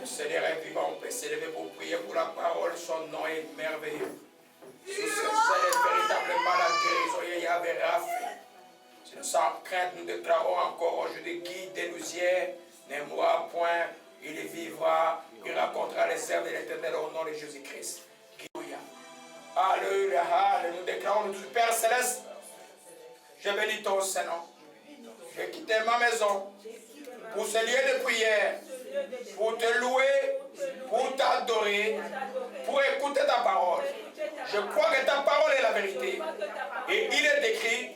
Le Seigneur est vivant, on peut s'élever pour prier pour la parole, son nom est merveilleux. Sous ce ciel est véritablement la guérison, Yahvé Rapha. Si nous sans crainte, nous déclarons encore aujourd'hui, guide-nous hier, ne mourra point, il vivra, il racontera les œuvres de l'Éternel au nom de Jésus-Christ. Alléluia. Alléluia, alléluia. Nous déclarons notre Père Céleste, je bénis ton Saint-Nom. Je vais quitter ma maison pour ce lieu de prière, pour te louer, pour t'adorer, pour écouter ta parole. Je crois que ta parole est la vérité. Et il est écrit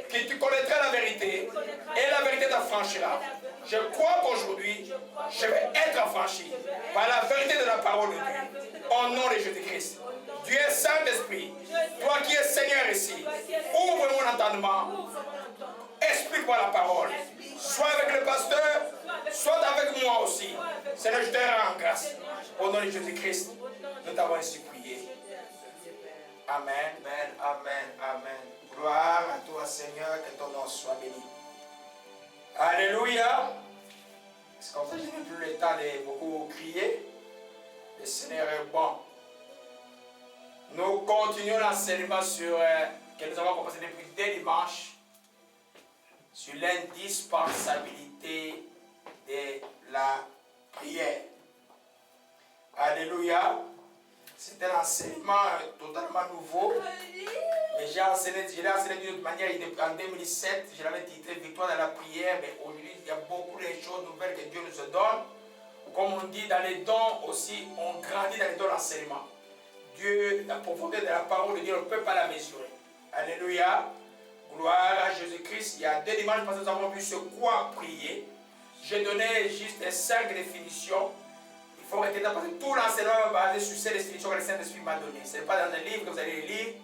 que tu connaîtras la vérité et la vérité t'affranchira. Je crois qu'aujourd'hui, je vais être affranchi par la vérité de la parole de Dieu. Au nom de Jésus-Christ. Dieu est Saint-Esprit. Toi qui es Seigneur ici, ouvre mon entendement. Explique-moi la parole. Sois avec le pasteur, sois avec moi aussi. Seigneur, je te rends grâce. Au nom de Jésus-Christ, nous t'avons ainsi prié. Amen, amen, amen, amen. Gloire à toi, Seigneur, que ton nom soit béni. Alléluia. Est-ce qu'on fait plus le temps de beaucoup crier? Le Seigneur est bon. Nous continuons l'enseignement sur que nous avons commencé depuis 2 dimanches sur l'indispensabilité de la prière. Alléluia. C'est un enseignement totalement nouveau. Mais je l'ai enseigné d'une autre manière. En 2007, je l'avais titré Victoire dans la prière. Mais aujourd'hui, il y a beaucoup de choses nouvelles que Dieu nous donne. Comme on dit dans les dons aussi, on grandit dans les dons d'enseignement. Dieu, la profondeur de la parole de Dieu, on ne peut pas la mesurer. Alléluia. Gloire à Jésus-Christ. Il y a 2 dimanches parce que nous avons vu sur quoi prier. J'ai donné juste 5 définitions. Il faut retenir parce que tout l'enseignement est basé sur ces définitions que le Saint-Esprit m'a données. Ce n'est pas dans un livre que vous allez lire.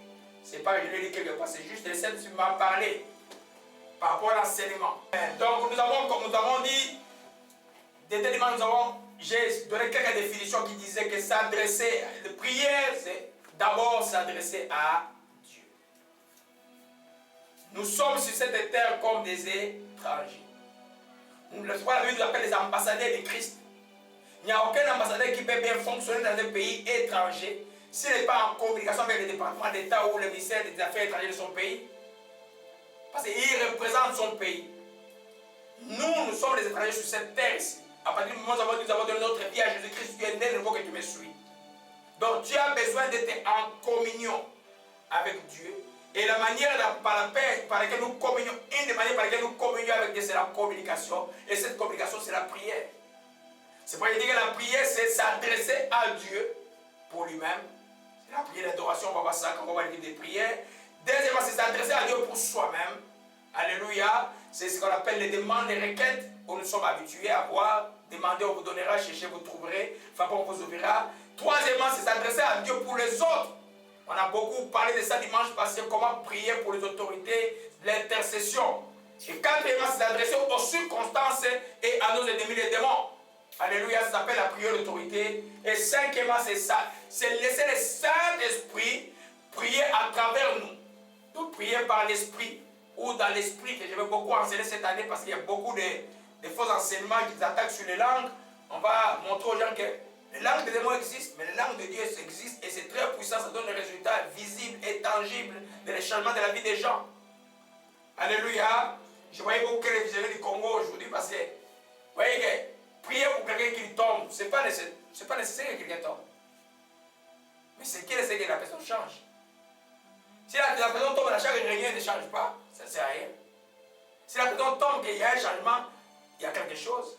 Ce n'est pas que je l'ai lu quelque part. C'est juste que le Saint-Esprit m'a parlé par rapport à l'enseignement. Donc, comme nous avons dit, des 2 dimanches, j'ai donné quelques définitions qui disaient que s'adresser, la prière, c'est d'abord s'adresser à Dieu. Nous sommes sur cette terre comme des étrangers. La Bible nous appelle les ambassadeurs de Christ. Il n'y a aucun ambassadeur qui peut bien fonctionner dans un pays étranger s'il n'est pas en communication avec le département d'État ou le ministère des Affaires étrangères de son pays. Parce qu'il représente son pays. Nous sommes les étrangers sur cette terre ici. À partir du moment où nous avons donné notre vie à Jésus-Christ, tu es né de nouveau que tu me suis. Donc tu as besoin d'être en communion avec Dieu. Et la manière par laquelle nous communions, une des manières par laquelle nous communions avec Dieu, c'est la communication. Et cette communication, c'est la prière. C'est pour dire que la prière, c'est s'adresser à Dieu pour lui-même. C'est la prière d'adoration, on va voir ça quand on va lire des prières. Deuxièmement, c'est s'adresser à Dieu pour soi-même. Alléluia. C'est ce qu'on appelle les demandes, les requêtes, où nous sommes habitués à voir. Demandez, on vous donnera, cherchez, vous trouverez. Frappez, on vous ouvrira. Troisièmement, c'est s'adresser à Dieu pour les autres. On a beaucoup parlé de ça dimanche passé, comment prier pour les autorités, l'intercession. Et quatrièmement, c'est s'adresser aux circonstances et à nos ennemis, les démons. Alléluia, ça s'appelle la prière d'autorité. Et cinquièmement, c'est ça. C'est laisser le Saint-Esprit prier à travers nous. Donc, prier par l'Esprit ou dans l'Esprit, que je vais beaucoup enseigner cette année parce qu'il y a beaucoup de faux enseignements qui attaquent sur les langues. On va montrer aux gens que les langues des démons existent, mais les langues de Dieu existent et c'est très puissant, ça donne des résultats visibles et tangibles de les changements de la vie des gens. Alléluia. Je voyais beaucoup de visionnaires du Congo aujourd'hui parce que, vous voyez que prier pour quelqu'un qui tombe, ce n'est pas nécessaire que quelqu'un tombe. Mais c'est qu'il essaie que la personne change. Si la personne tombe à chaque réunion, ne change pas, ça ne sert à rien. Si la personne tombe, qu'il y a un changement, il y a quelque chose.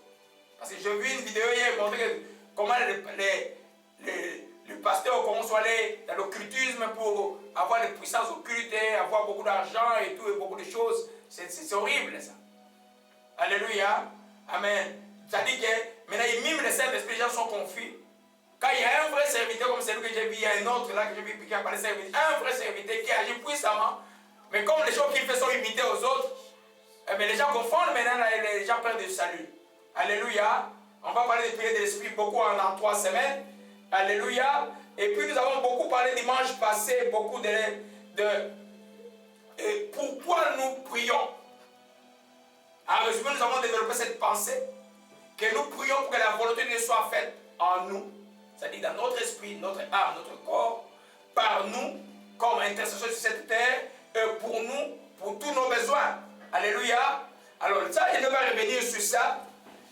Parce que j'ai vu une vidéo hier qui montrait comment le pasteur au Congo soit allé dans l'occultisme pour avoir des puissances occultes, avoir beaucoup d'argent et tout, et beaucoup de choses. C'est horrible ça. Alléluia. Amen. Ça dit que maintenant, même les Saint-Esprit, les gens sont confus. Quand il y a un vrai serviteur comme celui que j'ai vu, il y a un autre là que j'ai vu qui a parlé de serviteur, un vrai serviteur qui agit puissamment, mais comme les choses qu'il fait sont limitées aux autres, eh bien, les gens confondent maintenant, les gens perdent du salut. Alléluia. On va parler des prières de l'Esprit beaucoup en 3 semaines. Alléluia. Et puis nous avons beaucoup parlé dimanche passé, beaucoup de pourquoi nous prions. En résumé, nous avons développé cette pensée que nous prions pour que la volonté de Dieu soit faite. en nous, c'est-à-dire dans notre esprit, notre âme, notre corps, par nous, comme intercesseur sur cette terre, et pour nous, pour tous nos besoins. Alléluia. Alors ça, je ne vais pas revenir sur ça.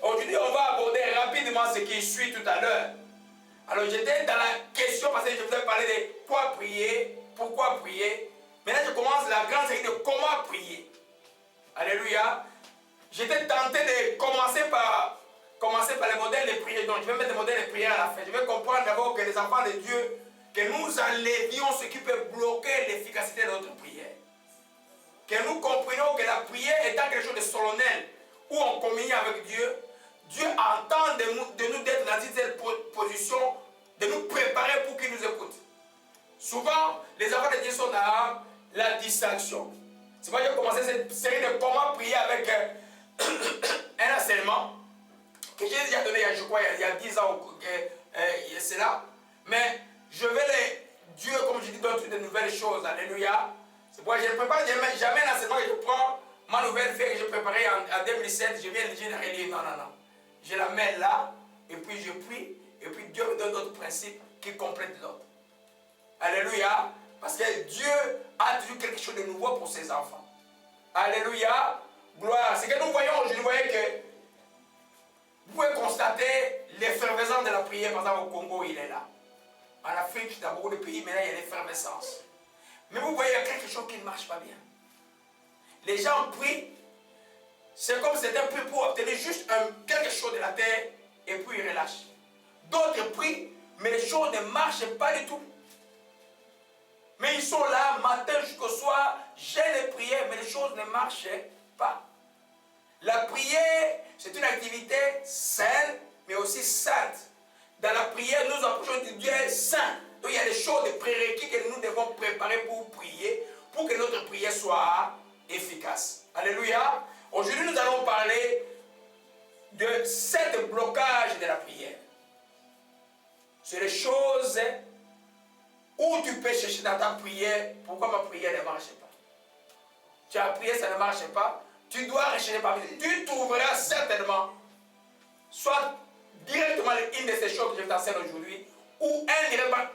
Aujourd'hui, on va aborder rapidement ce qui suit tout à l'heure. Alors j'étais dans la question parce que je vous ai parlé de quoi prier, pourquoi prier. Maintenant, je commence la grande série de comment prier. Alléluia. J'étais tenté de commencer par les modèles de prière. Donc, je vais mettre les modèles de prière à la fin. Je vais comprendre d'abord que les enfants de Dieu, que nous enlevions ce qui peut bloquer l'efficacité de notre prière. Que nous comprenions que la prière étant quelque chose de solennel, où on communie avec Dieu, Dieu entend de nous d'être dans une telle position, de nous préparer pour qu'il nous écoute. Souvent, les enfants de Dieu sont dans la distraction. C'est pourquoi j'ai commencé cette série de comment prier avec un enseignement que j'ai déjà donné, je crois, il y a 10 ans, c'est là. Mais je vais Dieu, comme je dis, donne toutes de nouvelles choses. Alléluia. C'est pourquoi je ne prépare jamais un enseignement que je prends ma nouvelle feuille que j'ai préparée en 2007, je viens de relire. Non, non, non. Je la mets là, et puis je prie, et puis Dieu me donne d'autres principes qui complètent l'autre. Alléluia. Parce que Dieu a toujours quelque chose de nouveau pour ses enfants. Alléluia. Gloire. Ce que nous voyons aujourd'hui, vous voyez que vous pouvez constater l'effervescence de la prière. Par exemple, au Congo, il est là. En Afrique, dans beaucoup de pays, maintenant, il y a l'effervescence. Mais vous voyez, il y a quelque chose qui ne marche pas bien. Les gens prient, c'est comme si c'était un prix pour obtenir juste quelque chose de la terre, et puis ils relâchent. D'autres prient, mais les choses ne marchent pas du tout. Mais ils sont là, matin jusqu'au soir, j'ai les prières, mais les choses ne marchent pas. La prière, c'est une activité saine, mais aussi sainte. Dans la prière, nous approchons du Dieu saint. Donc il y a des choses, des prérequis que nous devons préparer pour prier, pour que notre prière soit efficace. Alléluia. Aujourd'hui, nous allons parler de 7 blocages de la prière. C'est les choses où tu peux chercher dans ta prière pourquoi ma prière ne marche pas. Tu as prié, ça ne marche pas. Tu dois rechercher parmi eux. Tu trouveras certainement, soit directement une de ces choses que je t'enseigne aujourd'hui, ou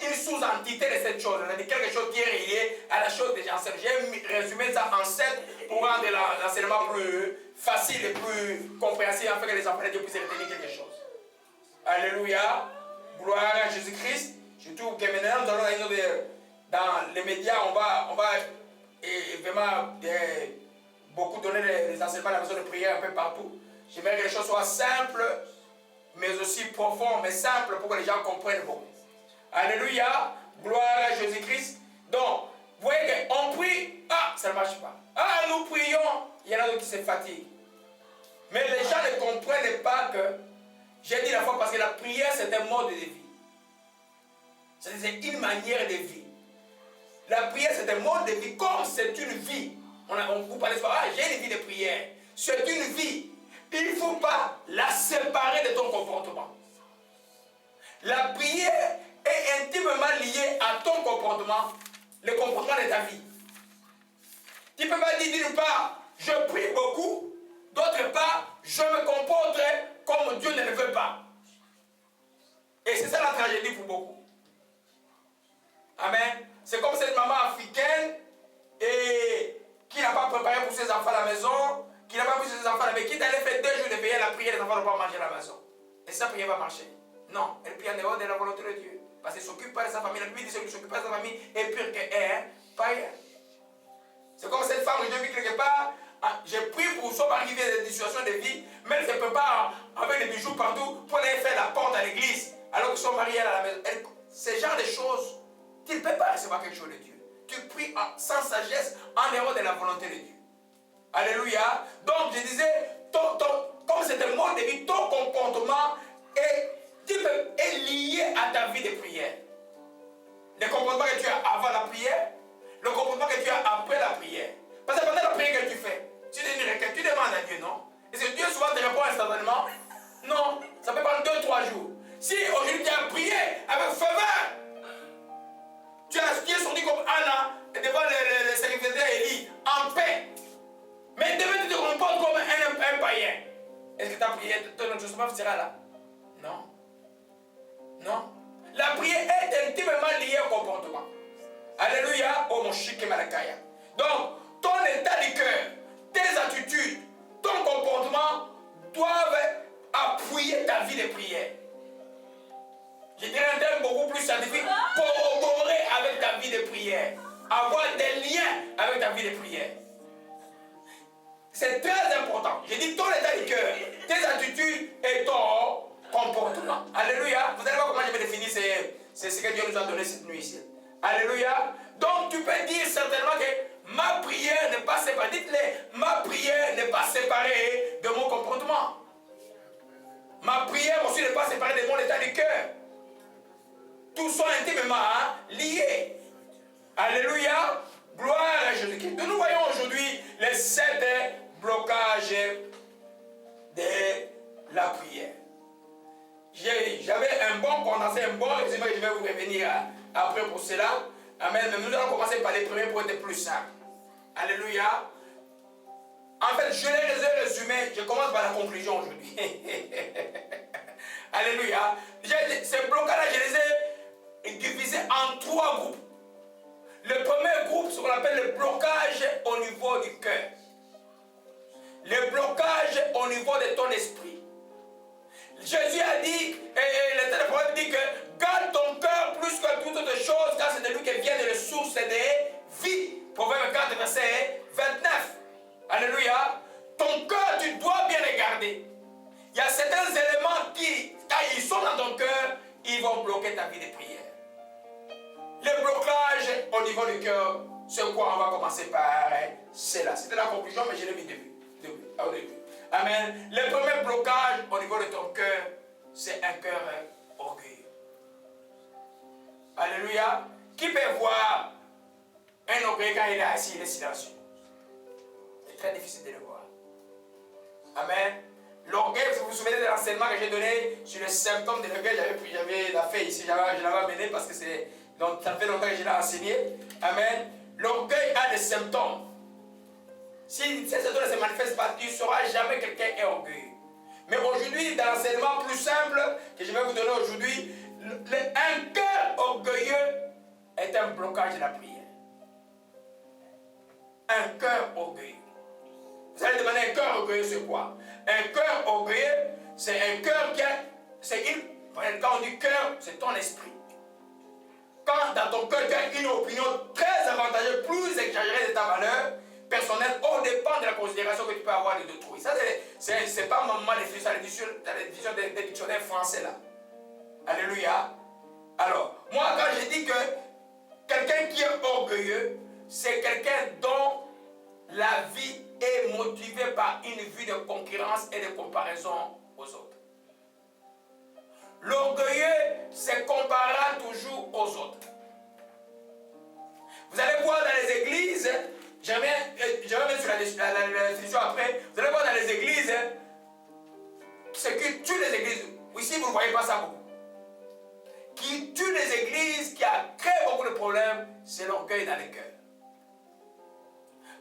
une sous-entité de cette chose, c'est-à-dire quelque chose qui est relié à la chose que j'enseigne. J'ai résumé ça en 7 pour rendre l'enseignement plus facile et plus compréhensible afin que les enfants de Dieu puissent retenir quelque chose. Alléluia. Gloire à Jésus-Christ. Surtout que maintenant nous allons dans les médias, on va vraiment beaucoup donner les enseignements à la maison de prière un peu partout. J'aimerais que les choses soient simples, mais aussi profondes, mais simples pour que les gens comprennent beaucoup. Alléluia, gloire à Jésus-Christ. Donc, vous voyez qu'on prie, ça ne marche pas. Nous prions, il y en a d'autres qui se fatiguent. Mais les gens ne comprennent pas que, j'ai dit la fois, parce que la prière c'est un mode de vie. C'est une manière de vie. La prière c'est un mode de vie, comme c'est une vie. On vous parle de ça, j'ai une vie de prière. C'est une vie. Il ne faut pas la séparer de ton comportement. La prière est intimement liée à ton comportement, le comportement de ta vie. Tu ne peux pas dire d'une part, je prie beaucoup, d'autre part, je me comporte comme Dieu ne le veut pas. Et c'est ça la tragédie pour beaucoup. Amen. C'est comme cette maman africaine et qui n'a pas préparé pour ses enfants à la maison, qui n'a pas pris ses enfants à la maison, qui allait faire 2 jours de veillée à la prière, les enfants ne vont pas manger à la maison. Et sa prière va marcher. Non, elle prie en dehors de la volonté de Dieu. Parce qu'elle ne s'occupe pas de sa famille. La Bible dit que s'occupe pas de sa famille est pire qu'un païen. C'est comme cette femme, je vis quelque part, j'ai pris pour son mari qui vient des situations de vie, mais elle se prépare avec des bijoux partout pour aller faire la porte à l'église, alors que son mari est à la maison. Ce genre de choses, tu ne peux pas recevoir quelque chose de Dieu. Tu pries sans sagesse en dehors de la volonté de Dieu. Alléluia. Donc je disais, comme c'est un mode de vie, ton comportement est lié à ta vie de prière. Le comportement que tu as avant la prière, le comportement que tu as après la prière. Parce que pendant la prière que tu fais, tu demandes à Dieu, non? Est-ce que Dieu souvent te répond instantanément? Non, ça peut prendre 2-3 jours. Si aujourd'hui tu as prié avec ferveur, tu es sorti comme Anna devant le sacrificateur Élie, en paix. Mais demain tu te comportes comme un païen. Est-ce que ta prière, ton enthousiasme sera là? Non. Non. La prière est intimement liée au comportement. Alléluia, oh mon chic et malakaya. Donc, ton état du cœur, tes attitudes, ton comportement doivent appuyer ta vie de prière. Je dirais un terme beaucoup plus scientifique, corroborer avec ta vie de prière. Avoir des liens avec ta vie de prière. C'est très important. Je dis ton état du cœur, tes attitudes et ton comportement. Alléluia. Vous allez voir comment je vais définir c'est ce que Dieu nous a donné cette nuit ici. Alléluia. Donc tu peux dire certainement que ma prière n'est pas séparée. Dites-le, ma prière n'est pas séparée de mon comportement. Ma prière aussi n'est pas séparée de mon état du cœur. Tous sont intimement liés. Alléluia. Gloire à Jésus-Christ. Nous voyons aujourd'hui les 7 blocages de la prière. J'avais un bon condensé, un bon résumé que je vais vous revenir après pour cela. Amen. Mais nous allons commencer par les premiers pour être plus simple. Alléluia. En fait, je les ai résumés. Je commence par la conclusion aujourd'hui. Alléluia. Ces blocages-là, je les ai divisés en 3 groupes. Le premier groupe, c'est ce qu'on appelle le blocage au niveau du cœur. Le blocage au niveau de ton esprit. Jésus a dit, et le prophète dit que garde ton cœur plus que toute autre chose, car c'est de lui que viennent les sources de vie. Proverbe 4, verset 29. Alléluia. Ton cœur, tu dois bien le garder. Il y a certains éléments qui, quand ils sont dans ton cœur, ils vont bloquer ta vie de prière. Le blocage au niveau du cœur, c'est quoi on va commencer par cela. C'était la conclusion, mais je l'ai mis au début. Amen. Le premier blocage au niveau de ton cœur, c'est un cœur orgueilleux. Alléluia. Qui peut voir un orgueilleux quand il est assis, il est silencieux? C'est très difficile de le voir. Amen. L'orgueil, vous vous souvenez de l'enseignement que j'ai donné sur les symptômes de l'orgueil, j'avais la fait ici, je l'avais amené parce que c'est. Donc ça fait longtemps que je l'ai enseigné. Amen. L'orgueil a des symptômes. Si ces symptômes ne se manifestent pas, tu ne sauras jamais que quelqu'un est orgueilleux. Mais aujourd'hui, dans l'enseignement plus simple que je vais vous donner aujourd'hui, un cœur orgueilleux est un blocage de la prière. Un cœur orgueilleux. Vous allez demander un cœur orgueilleux, c'est quoi? Un cœur orgueilleux, c'est un cœur qui a. Quand on dit cœur, c'est ton esprit. Quand dans ton cœur, tu as une opinion très avantageuse, plus exagérée de ta valeur personnelle, au dépend de la considération que tu peux avoir de d'autrui. Ça, c'est pas ma définition, c'est la définition des dictionnaires français là. Alléluia. Alors, moi, quand je dis que quelqu'un qui est orgueilleux, c'est quelqu'un dont la vie est motivée par une vie de concurrence et de comparaison aux autres. L'orgueilleux se comparera toujours aux autres. Vous allez voir dans les églises, je reviens sur la définition après, vous allez voir dans les églises, ce qui tue les églises, ici vous ne voyez pas ça beaucoup, qui tue les églises, qui a créé beaucoup de problèmes, c'est l'orgueil dans les cœurs.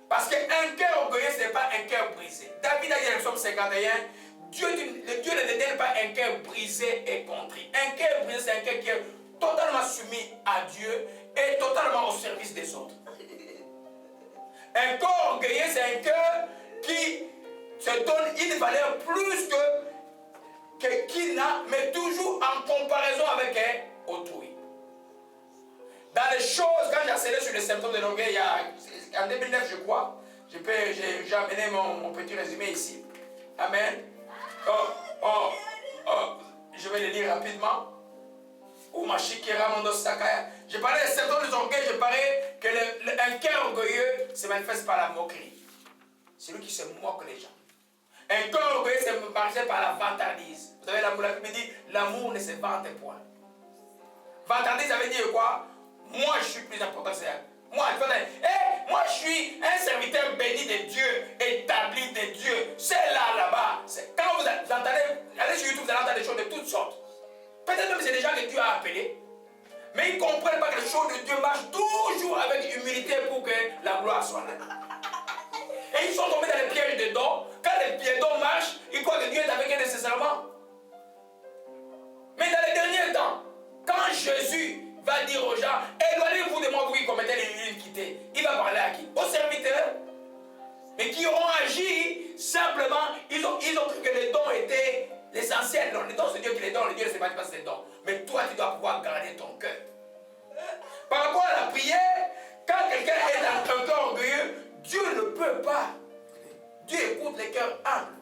Parce qu'un cœur orgueilleux, ce n'est pas un cœur brisé. David a dit dans le psaume 51, Dieu ne détient pas un cœur brisé et contrit. Un cœur brisé, c'est un cœur qui est totalement soumis à Dieu et totalement au service des autres. Un cœur orgueilleux, c'est un cœur qui se donne une valeur plus que qui n'a, mais toujours en comparaison avec autrui. Dans les choses, quand j'ai enseigné sur les symptômes de l'orgueil, en 2009, je crois, j'ai amené mon petit résumé ici. Amen. Je vais le lire rapidement. Je parlais des symptômes de l'orgueil, je parlais qu'un cœur orgueilleux se manifeste par la moquerie. C'est lui qui se moque les gens. Un cœur orgueilleux se manifeste par la vantardise. Vous savez, la Bible dit l'amour ne se vante point. Vantardise, ça veut dire quoi? Moi, je suis plus important que ça. Moi, je suis un serviteur béni de Dieu, établi de Dieu. C'est là-bas. Quand vous entendez, allez sur YouTube, vous allez entendre des choses de toutes sortes. Peut-être même c'est des gens que Dieu a appelés, mais ils ne comprennent pas que les choses de Dieu marchent toujours avec humilité pour que la gloire soit là. Et ils sont tombés dans les pièges de dons. Quand les pièges de dons marchent, ils croient que Dieu est avec eux nécessairement. Mais dans les derniers temps, Quand Jésus va dire aux gens, éloignez-vous de moi, vous qui commettez l'iniquité, il va parler à qui? Aux serviteurs. Mais qui auront agi simplement, ils ont cru que les dons étaient l'essentiel. Non, les dons, c'est Dieu qui les donne, le Dieu ne sait pas ces dons. Mais toi, tu dois pouvoir garder ton cœur. Par rapport à la prière, quand quelqu'un est dans un cœur orgueilleux, Dieu ne peut pas. Dieu écoute les cœurs humbles.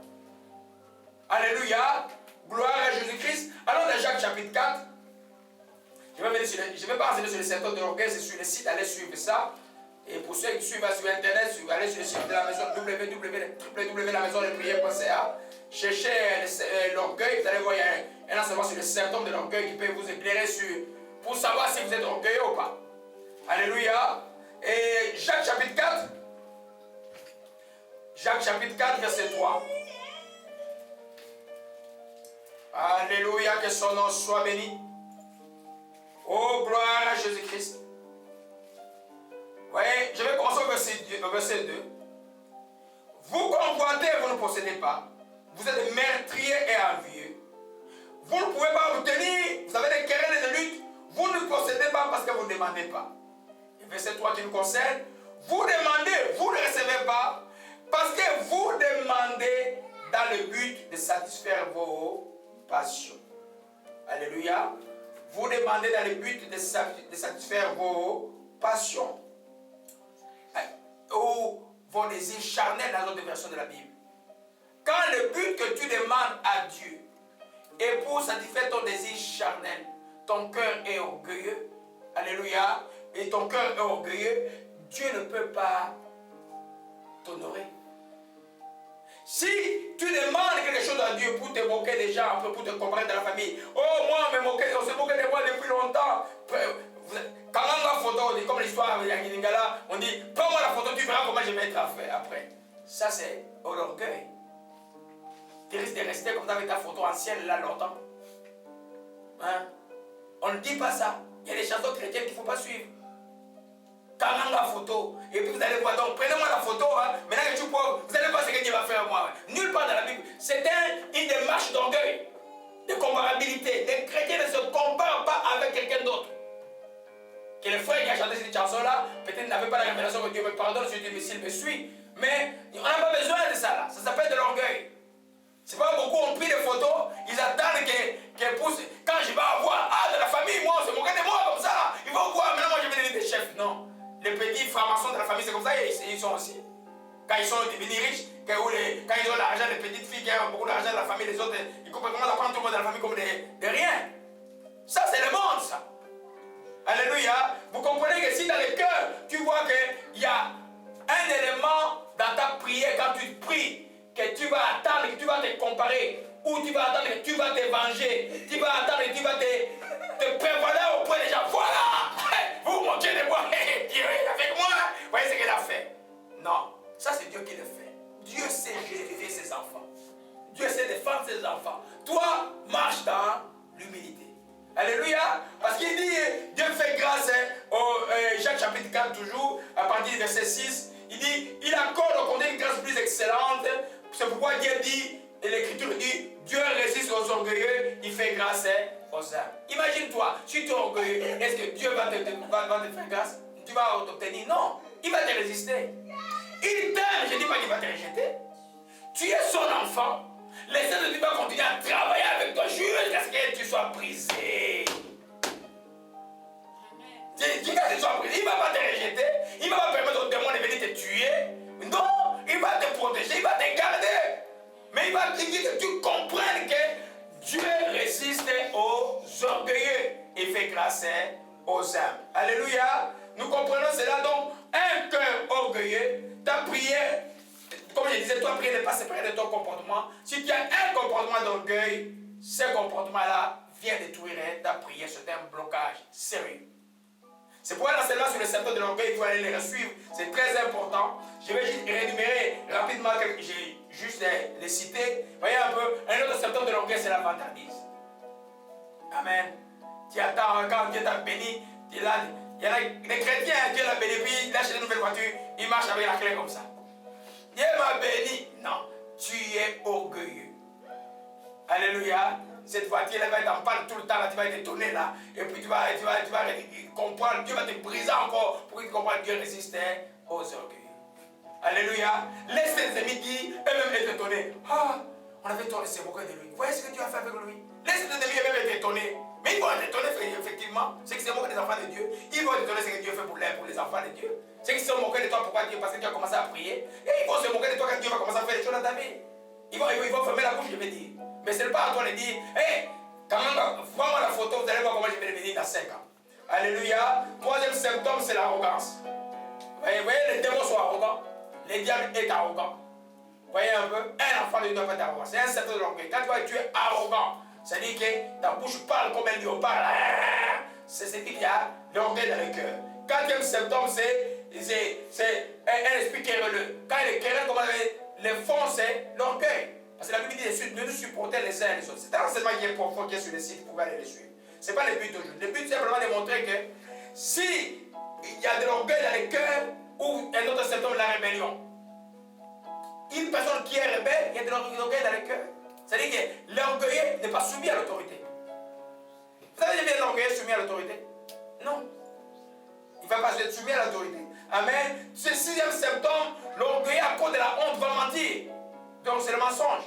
Alléluia. Gloire à Jésus-Christ. Allons dans Jacques chapitre 4. Je ne vais pas enseigner sur le symptômes de l'orgueil, c'est sur le site, allez suivre ça. Et pour ceux qui suivent sur Internet, allez sur le site de la maison www.lamaisondeprière.ca. Cherchez l'orgueil, vous allez voir, il y a un enseignement sur le symptôme de l'orgueil qui peut vous éclairer pour savoir si vous êtes orgueilleux ou pas. Alléluia. Et Jacques chapitre 4. Jacques chapitre 4, verset 3. Alléluia, que son nom soit béni. Oh, gloire à Jésus-Christ. Voyez, je vais commencer au verset 2. Vous convoitez, vous ne possédez pas. Vous êtes meurtriers et envieux. Vous ne pouvez pas vous tenir. Vous avez des querelles et des luttes. Vous ne possédez pas parce que vous ne demandez pas. Et verset 3 qui nous concerne. Vous demandez, vous ne recevez pas parce que vous demandez dans le but de satisfaire vos passions. Alléluia. Vous demandez dans le but de satisfaire vos passions. Ou vos désirs charnels dans d'autres versions de la Bible. Quand le but que tu demandes à Dieu est pour satisfaire ton désir charnel, ton cœur est orgueilleux, alléluia, et ton cœur est orgueilleux, Dieu ne peut pas t'honorer. Si tu demandes quelque chose à Dieu pour te moquer des gens, pour te comparer dans la famille, oh moi on se moquait de moi depuis longtemps. Quand on a la photo, comme l'histoire de Yanginingala, on dit, prends-moi la photo, tu verras comment je vais être après. Ça c'est l'orgueil. Tu risques de rester comme ça avec ta photo ancienne là longtemps. Hein? On ne dit pas ça. Il y a des chansons chrétiennes qu'il ne faut pas suivre. Quand on a la photo, et puis vous allez voir, donc prenez-moi la photo, hein, maintenant que tu peux, vous allez voir ce que Dieu va faire moi. Nulle part dans la Bible. C'est une démarche d'orgueil, de comparabilité. Les chrétiens ne se comparent pas avec quelqu'un d'autre. Que le frère qui a chanté cette chanson-là, peut-être n'avait pas la révélation que Dieu me pardonne si Dieu me suit. Mais on n'a pas besoin de ça là. Ça s'appelle de l'orgueil. C'est pas beaucoup ont pris des photos, ils attendent qu'elles poussent. Quand je vais avoir, de la famille, moi, on se moque de moi comme ça. Ils vont voir, maintenant moi je vais devenir des chefs. Non. Les petits francs-maçons de la famille, c'est comme ça, ils sont aussi. Quand ils sont devenus riches, quand ils ont l'argent, les petites filles qui ont beaucoup d'argent de la famille, les autres, ils commencent à prendre tout le monde dans la famille comme de rien. Ça, c'est le monde, ça. Alléluia. Vous comprenez que si dans le cœur, tu vois qu'il y a un élément dans ta prière, quand tu pries, que tu vas attendre, que tu vas te comparer, ou tu vas attendre que tu vas te venger, tu vas attendre que tu vas te prévaloir auprès des gens. Voilà, vous vous moquez de moi, Dieu est avec moi. Vous voyez ce qu'il a fait? Non, ça c'est Dieu qui le fait. Dieu sait justifier ses enfants. Dieu sait défendre ses enfants. Toi, marche dans l'humilité. Alléluia. Parce qu'il dit, Dieu fait grâce au Jacques chapitre 4 toujours, à partir du verset 6. Il dit, il accorde au condamné une grâce plus excellente. C'est pourquoi Dieu dit, et l'Écriture dit, Dieu résiste aux orgueilleux, il fait grâce aux âmes. Imagine-toi, si tu es orgueilleux, est-ce que Dieu va te faire grâce? Tu vas t'obtenir? Non, il va te résister. Il t'aime, je ne dis pas qu'il va te rejeter. Tu es son enfant. Laissez le Dieu va continuer à travailler avec toi jusqu'à ce que tu sois brisé. Il ne va pas te rejeter, il ne va pas permettre aux démons de venir te tuer. Non, il va te protéger, il va te garder. Mais il va te dire que tu comprennes que Dieu résiste aux orgueilleux et fait grâce aux âmes. Alléluia. Nous comprenons cela. Donc, un cœur orgueilleux, ta prière, comme je disais, toi, prière n'est pas séparée de ton comportement. Si tu as un comportement d'orgueil, ce comportement-là vient détruire ta prière. C'est un blocage sérieux. C'est pourquoi l'enseignement sur le symptôme de l'orgueil, il faut aller les suivre. C'est très important. Je vais juste réénumérer rapidement, j'ai juste les citer. Voyez un peu, un autre symptôme de l'orgueil, c'est la vantardise. Amen. Tu attends, quand Dieu t'a béni, tu es là. Il y en a des chrétiens, Dieu l'a béni, puis il achète une nouvelle voiture, il marche avec la clé comme ça. Dieu m'a béni. Non, tu es orgueilleux. Alléluia. cette voiture elle va être en panne tout le temps, là, tu vas être étonné là. Et puis tu vas comprendre, Dieu va te briser encore pour que tu comprennes que Dieu résiste aux orgueils. Alléluia. Laisse tes ennemis dire, eux-mêmes être étonnés. Ah, on avait tourné ses moquer de lui. Voyez ce que Dieu a fait avec lui. Laisse tes ennemis eux-mêmes être étonnés. Mais ils vont être étonnés, effectivement. C'est que c'est moquer des enfants de Dieu. Ils vont être étonnés ce que Dieu fait pour les enfants de Dieu. C'est qu'ils se moquer de toi pourquoi Dieu, parce que tu as commencé à prier. Et ils vont se moquer de toi quand Dieu va commencer à faire des choses dans ta vie. Ils vont fermer la bouche, je vais dire. Mais ce n'est pas à toi de dire, hé, quand même, vois-moi la photo, vous allez voir comment je vais devenir dans 5 ans. Alléluia. Troisième symptôme, c'est l'arrogance. Vous voyez, les démons sont arrogants. Les diables est arrogant. Vous voyez un peu, un enfant de Dieu doit pas être arrogant. C'est un symptôme de l'orgueil. Quand tu es arrogant, ça dit que ta bouche parle comme un lion parle. C'est ce qu'il y a l'orgueil dans le cœur. Quatrième symptôme, c'est un esprit querelleux. Quand il est querelleux, comment les fonds, c'est l'orgueil. Parce que la Bible dit de nous supporter les uns et les autres. C'est un enseignement qui est profond, qui est sur le site, vous pouvez aller le suivre. Ce n'est pas le but aujourd'hui. Le but, c'est simplement de montrer que si il y a de l'orgueil dans le cœur, ou un autre symptôme, la rébellion. Une personne qui est rebelle, il y a de l'orgueil dans le cœur. C'est-à-dire que l'orgueilleux n'est pas soumis à l'autorité. Vous savez bien l'orgueilleux soumis à l'autorité? Non. Il ne va pas être soumis à l'autorité. Amen. Ce sixième symptôme, l'orgueilleux à cause de la honte va mentir. Donc c'est le mensonge.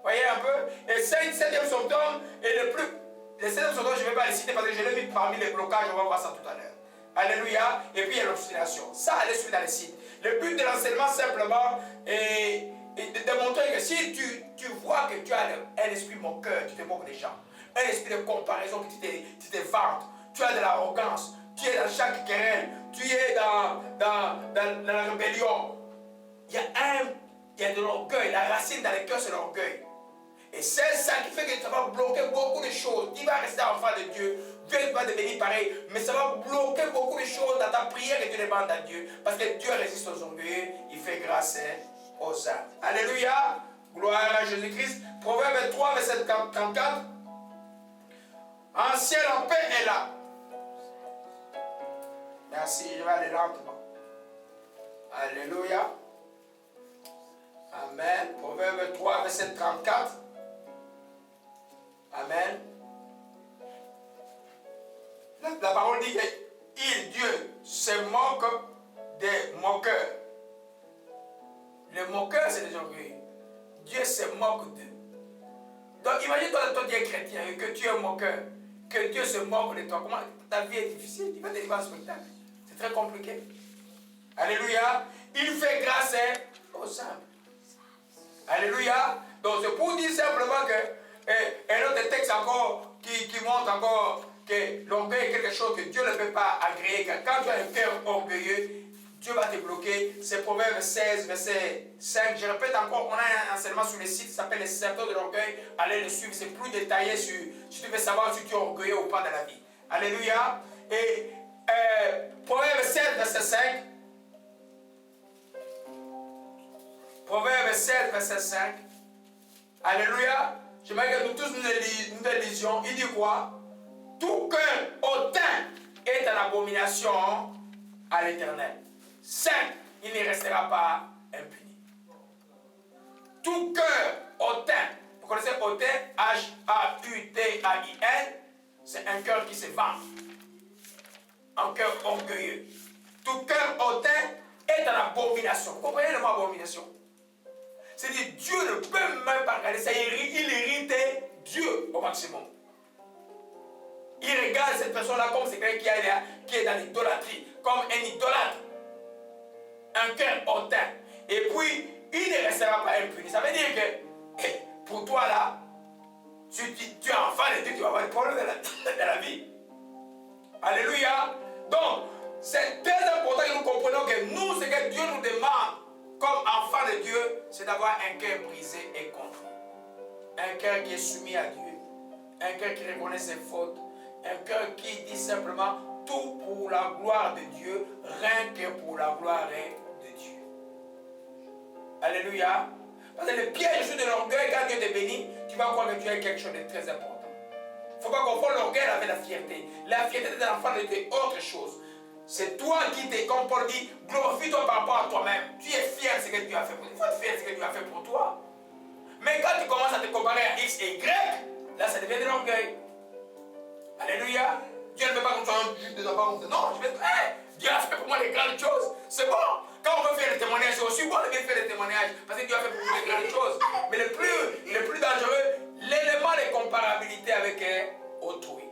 Voyez un peu? Et septième symptôme, et le septième symptôme, je ne vais pas les citer parce que je l'ai mis parmi les blocages, on va voir ça tout à l'heure. Alléluia. Et puis il y a l'obstination. Ça, allez suivre dans le site. Le but de l'enseignement, simplement, est de démontrer que si tu vois que tu as un esprit moqueur, tu te moques des gens, un esprit de comparaison, que tu te vantes, tu as de l'arrogance, tu es dans chaque querelle, tu es dans la rébellion. Il y a de l'orgueil. La racine dans le cœur, c'est l'orgueil. Et c'est ça qui fait que ça va bloquer beaucoup de choses. Tu vas rester enfant de Dieu. Dieu va devenir pareil. Mais ça va bloquer beaucoup de choses dans ta prière que tu demandes à Dieu. Parce que Dieu résiste aux orgueilleux. Il fait grâce aux âmes. Alléluia. Gloire à Jésus-Christ. Proverbe 3, verset 34. En ciel, la paix est là. Merci. Je vais aller lentement. Alléluia. Amen. Proverbe 3, verset 34. Amen. La parole dit que Dieu, se moque des moqueurs. Les moqueurs, c'est des orgueils. Dieu se moque d'eux. Donc imagine-toi, tu es chrétien et que tu es moqueur, que Dieu se moque de toi. Comment ta vie est difficile, tu vas te livrer un spectacle. C'est très compliqué. Alléluia. Il fait grâce aux âmes. Alléluia. Donc c'est pour dire simplement que un autre texte encore qui montre encore que l'orgueil est quelque chose que Dieu ne peut pas agréer. Quand tu as un cœur orgueilleux, Dieu va te bloquer. C'est Proverbe 16, verset 5. Je répète encore, on a un enseignement sur le site qui s'appelle les symptômes de l'orgueil. Allez le suivre, c'est plus détaillé sur si tu veux savoir si tu es orgueilleux ou pas dans la vie. Alléluia. Et Proverbe 7, verset 5. Proverbe 7, verset 5. Alléluia. J'aimerais que nous tous nous lisions. Il dit quoi? Tout cœur hautain est en abomination à l'Éternel. 5. Il ne restera pas impuni. Tout cœur hautain. Vous connaissez hautain? H-A-U-T-A-I-N. C'est un cœur qui se vante. Un cœur orgueilleux. Tout cœur hautain est en abomination. Vous comprenez le mot abomination? C'est-à-dire Dieu ne peut même pas regarder ça. Il irrite Dieu au maximum. Il regarde cette personne-là comme c'est quelqu'un qui est dans l'idolâtrie, comme un idolâtre. Un cœur hautain. Et puis, il ne restera pas impuni. Ça veut dire que pour toi là, tu es enfant de Dieu, tu vas avoir des problèmes dans la vie. Alléluia. Donc, c'est très important que nous comprenions que nous, ce que Dieu nous demande, comme enfant de Dieu, c'est d'avoir un cœur brisé et contrit. Un cœur qui est soumis à Dieu. Un cœur qui reconnaît ses fautes. Un cœur qui dit simplement tout pour la gloire de Dieu, rien que pour la gloire de Dieu. Alléluia. Parce que le piège de l'orgueil, quand Dieu te bénit, tu vas croire que tu es quelque chose de très important. Il ne faut pas confondre l'orgueil avec la fierté. La fierté de l'enfant de Dieu est autre chose. C'est toi qui t'es, comme Paul dit, glorifie-toi par rapport à toi-même. Tu es fier de ce que Dieu a fait pour toi. Il faut être fier de ce que Dieu a fait pour toi. Mais quand tu commences à te comparer à X et Y, là ça devient de l'orgueil. Alléluia. Dieu ne veut pas qu'on soit un juge de nos parents. Non, je vais dire, hey, Dieu a fait pour moi les grandes choses. C'est bon. Quand on veut faire le témoignage, c'est aussi bon de bien faire le témoignage. Parce que Dieu a fait pour nous les grandes choses. Mais le plus dangereux, l'élément de comparabilité avec autrui.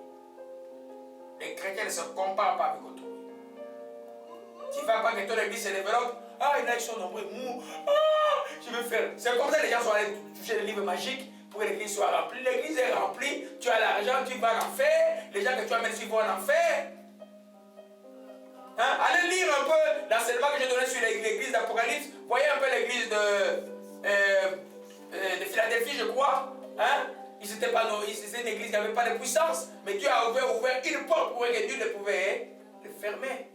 Les chrétiens ne se comparent pas avec autrui. Tu ne vas pas que ton église se développe. Ah, il y en a qui sont nombreux. Ah, je veux faire. C'est comme ça que les gens sont allés toucher les livres magiques pour que l'église soit remplie. L'église est remplie, tu as l'argent, tu vas en faire. Les gens que tu amènes, ils vont en faire. Hein? Allez lire un peu l'enseignement que j'ai donné sur l'église d'Apocalypse. Voyez un peu l'église de Philadelphie, je crois. Hein? C'était une église qui n'avait pas de puissance. Mais Dieu a ouvert une porte pour que Dieu ne pouvait le fermer.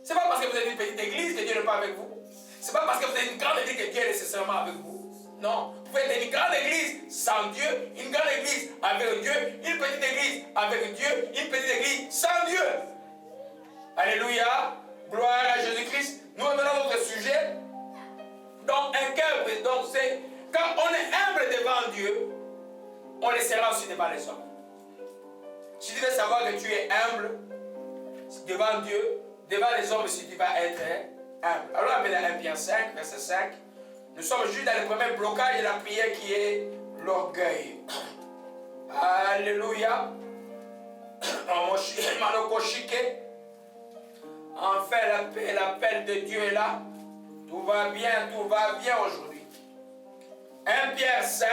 Ce n'est pas parce que vous êtes une petite église que Dieu n'est pas avec vous. Ce n'est pas parce que vous êtes une grande église que Dieu est nécessairement avec vous. Non. Vous pouvez être une grande église sans Dieu, une grande église avec Dieu, une petite église avec Dieu, une petite église sans Dieu. Alléluia. Gloire à Jésus-Christ. Nous revenons à notre sujet. Donc, un cœur, donc c'est quand on est humble devant Dieu, on le sera aussi devant les hommes. Si tu veux savoir que tu es humble devant Dieu, devant les hommes aussi tu vas être humble. Alors on appelle 1 Pierre 5, verset 5. Nous sommes juste dans le premier blocage de la prière qui est l'orgueil. Alléluia. Enfin la paix, l'appel de Dieu est là. Tout va bien aujourd'hui. 1 Pierre 5,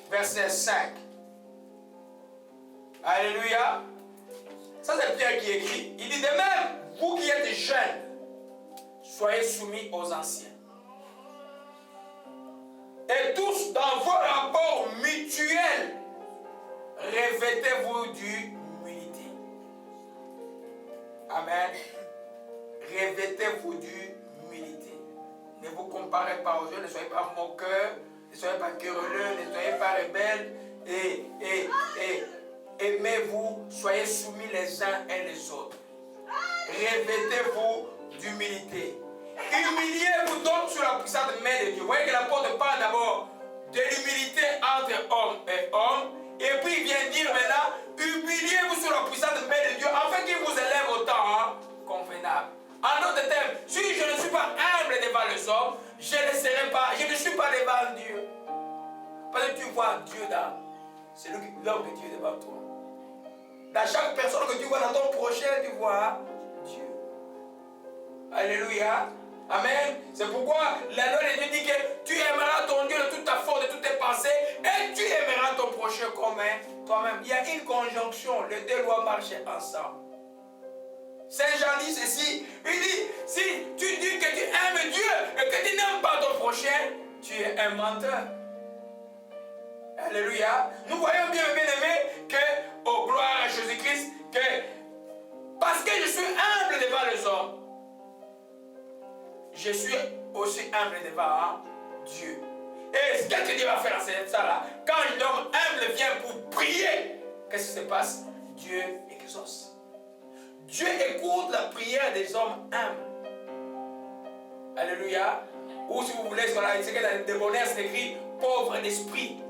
verset 5. Alléluia. Ça c'est Pierre qui écrit. Il dit de même, vous qui êtes jeunes, soyez soumis aux anciens. Et tous dans vos rapports mutuels, revêtez-vous d'humilité. Amen. Revêtez-vous d'humilité. Ne vous comparez pas aux autres, ne soyez pas moqueurs, ne soyez pas querelleurs, ne soyez pas rebelles. Et aimez-vous, soyez soumis les uns et les autres. Revêtez-vous d'humilité. Humiliez-vous donc sur la puissante main de Dieu. Vous voyez que l'apôtre parle d'abord de l'humilité entre homme et homme. Et puis il vient dire maintenant, humiliez-vous sur la puissante main de Dieu afin qu'il vous élève au temps convenable. En d'autres termes, si je ne suis pas humble devant les hommes, je ne serai pas, je ne suis pas devant Dieu. Parce que tu vois Dieu dans, c'est l'homme de Dieu devant toi. Dans chaque personne que tu vois dans ton prochain, tu vois Dieu. Alléluia. Amen. C'est pourquoi la loi de Dieu dit que tu aimeras ton Dieu de toute ta force, de toutes tes pensées, et tu aimeras ton prochain comme toi-même. Il y a une conjonction, les deux doivent marcher ensemble. Saint Jean dit ceci, il dit, si tu dis que tu aimes Dieu et que tu n'aimes pas ton prochain, tu es un menteur. Alléluia. Nous voyons bien aimé que, oh gloire à Jésus-Christ, que parce que je suis humble devant les hommes, je suis aussi humble devant Dieu. Et ce que Dieu va faire dans ça là, quand l'homme humble vient pour prier, qu'est-ce qui se passe? Dieu exauce. Dieu écoute la prière des hommes humbles. Alléluia. Ou si vous voulez, c'est que dans le débonnaire, c'est écrit pauvre d'esprit.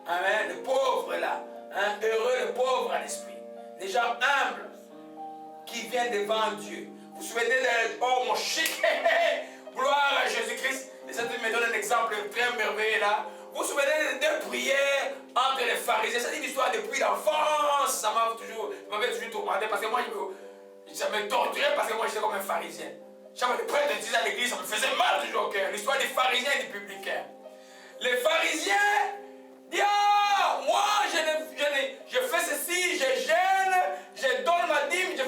Amen. Le pauvre là. Hein? Heureux le pauvre à l'esprit. Les gens humbles qui viennent devant Dieu. Vous vous souvenez de oh mon chic, gloire à Jésus-Christ. Et ça me donne un exemple très merveilleux là. Vous vous souvenez de deux prières entre les pharisiens. C'est une histoire depuis l'enfance. Ça m'avait toujours tourmenté parce que moi, ça me torturait parce que moi j'étais comme un pharisien. Chaque fois que le prêtre disait à l'église, ça me faisait mal toujours au cœur. L'histoire des pharisiens et des publicains. Les pharisiens disent, ah, moi je fais ceci, je gêne, je donne ma dîme, il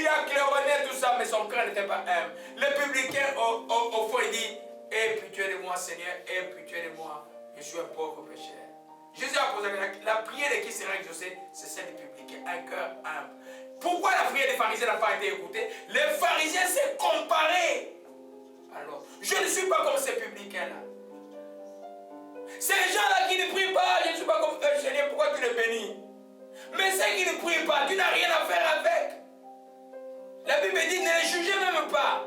a claironné tout ça, mais son cœur n'était pas humble. Les publicains au fond, il dit, aie pitié de moi Seigneur, aie pitié de moi, je suis un pauvre pécheur. Jésus a posé la prière de qui sera exaucée, c'est celle des publicains, un cœur humble. Pourquoi la prière des pharisiens n'a pas été écoutée? Les pharisiens s'est comparé. Alors, je ne suis pas comme ces publicains-là. Ces gens-là qui ne prient pas, je ne suis pas comme eux, Seigneur, pourquoi tu les bénis? Mais ceux qui ne prient pas, tu n'as rien à faire avec. La Bible dit, ne les jugez même pas.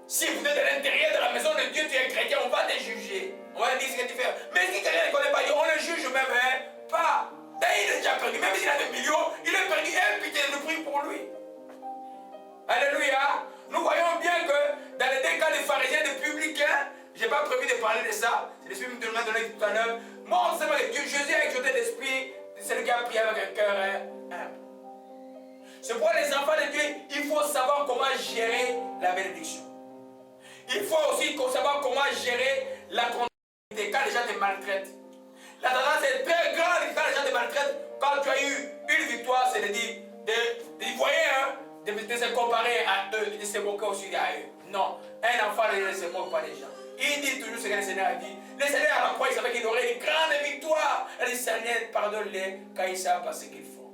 Si vous êtes à l'intérieur de la maison de Dieu, tu es chrétien, on va te juger. On va te dire ce que tu fais. Mais si quelqu'un ne connaît pas Dieu, on le juge même pas. D'ailleurs, il est déjà perdu. Même s'il a des millions, il est perdu. Et pitié, nous prie pour lui. Alléluia. Nous voyons bien que dans les deux cas des pharisiens, des publicains, je n'ai pas prévu de parler de ça. C'est l'Esprit qui me donné tout à l'heure. Moi, on sait que Dieu, Jésus a exaucé l'Esprit de celui qui a prié avec un cœur humble. C'est pourquoi les enfants de Dieu, il faut savoir comment gérer la bénédiction. Il faut aussi savoir comment gérer la conduite quand les gens te maltraitent. La tendance est très grande quand les gens te maltraitent. Quand tu as eu une victoire, c'est de dire, de se comparer à eux, de se moquer aussi à eux. Non, un enfant ne se moque pas des gens. Il dit toujours ce que le Seigneur a dit. Le Seigneur à la croix, il savait qu'il aurait une grande victoire. Il dit, Seigneur, pardonne-les quand ils savent pas ce qu'ils font.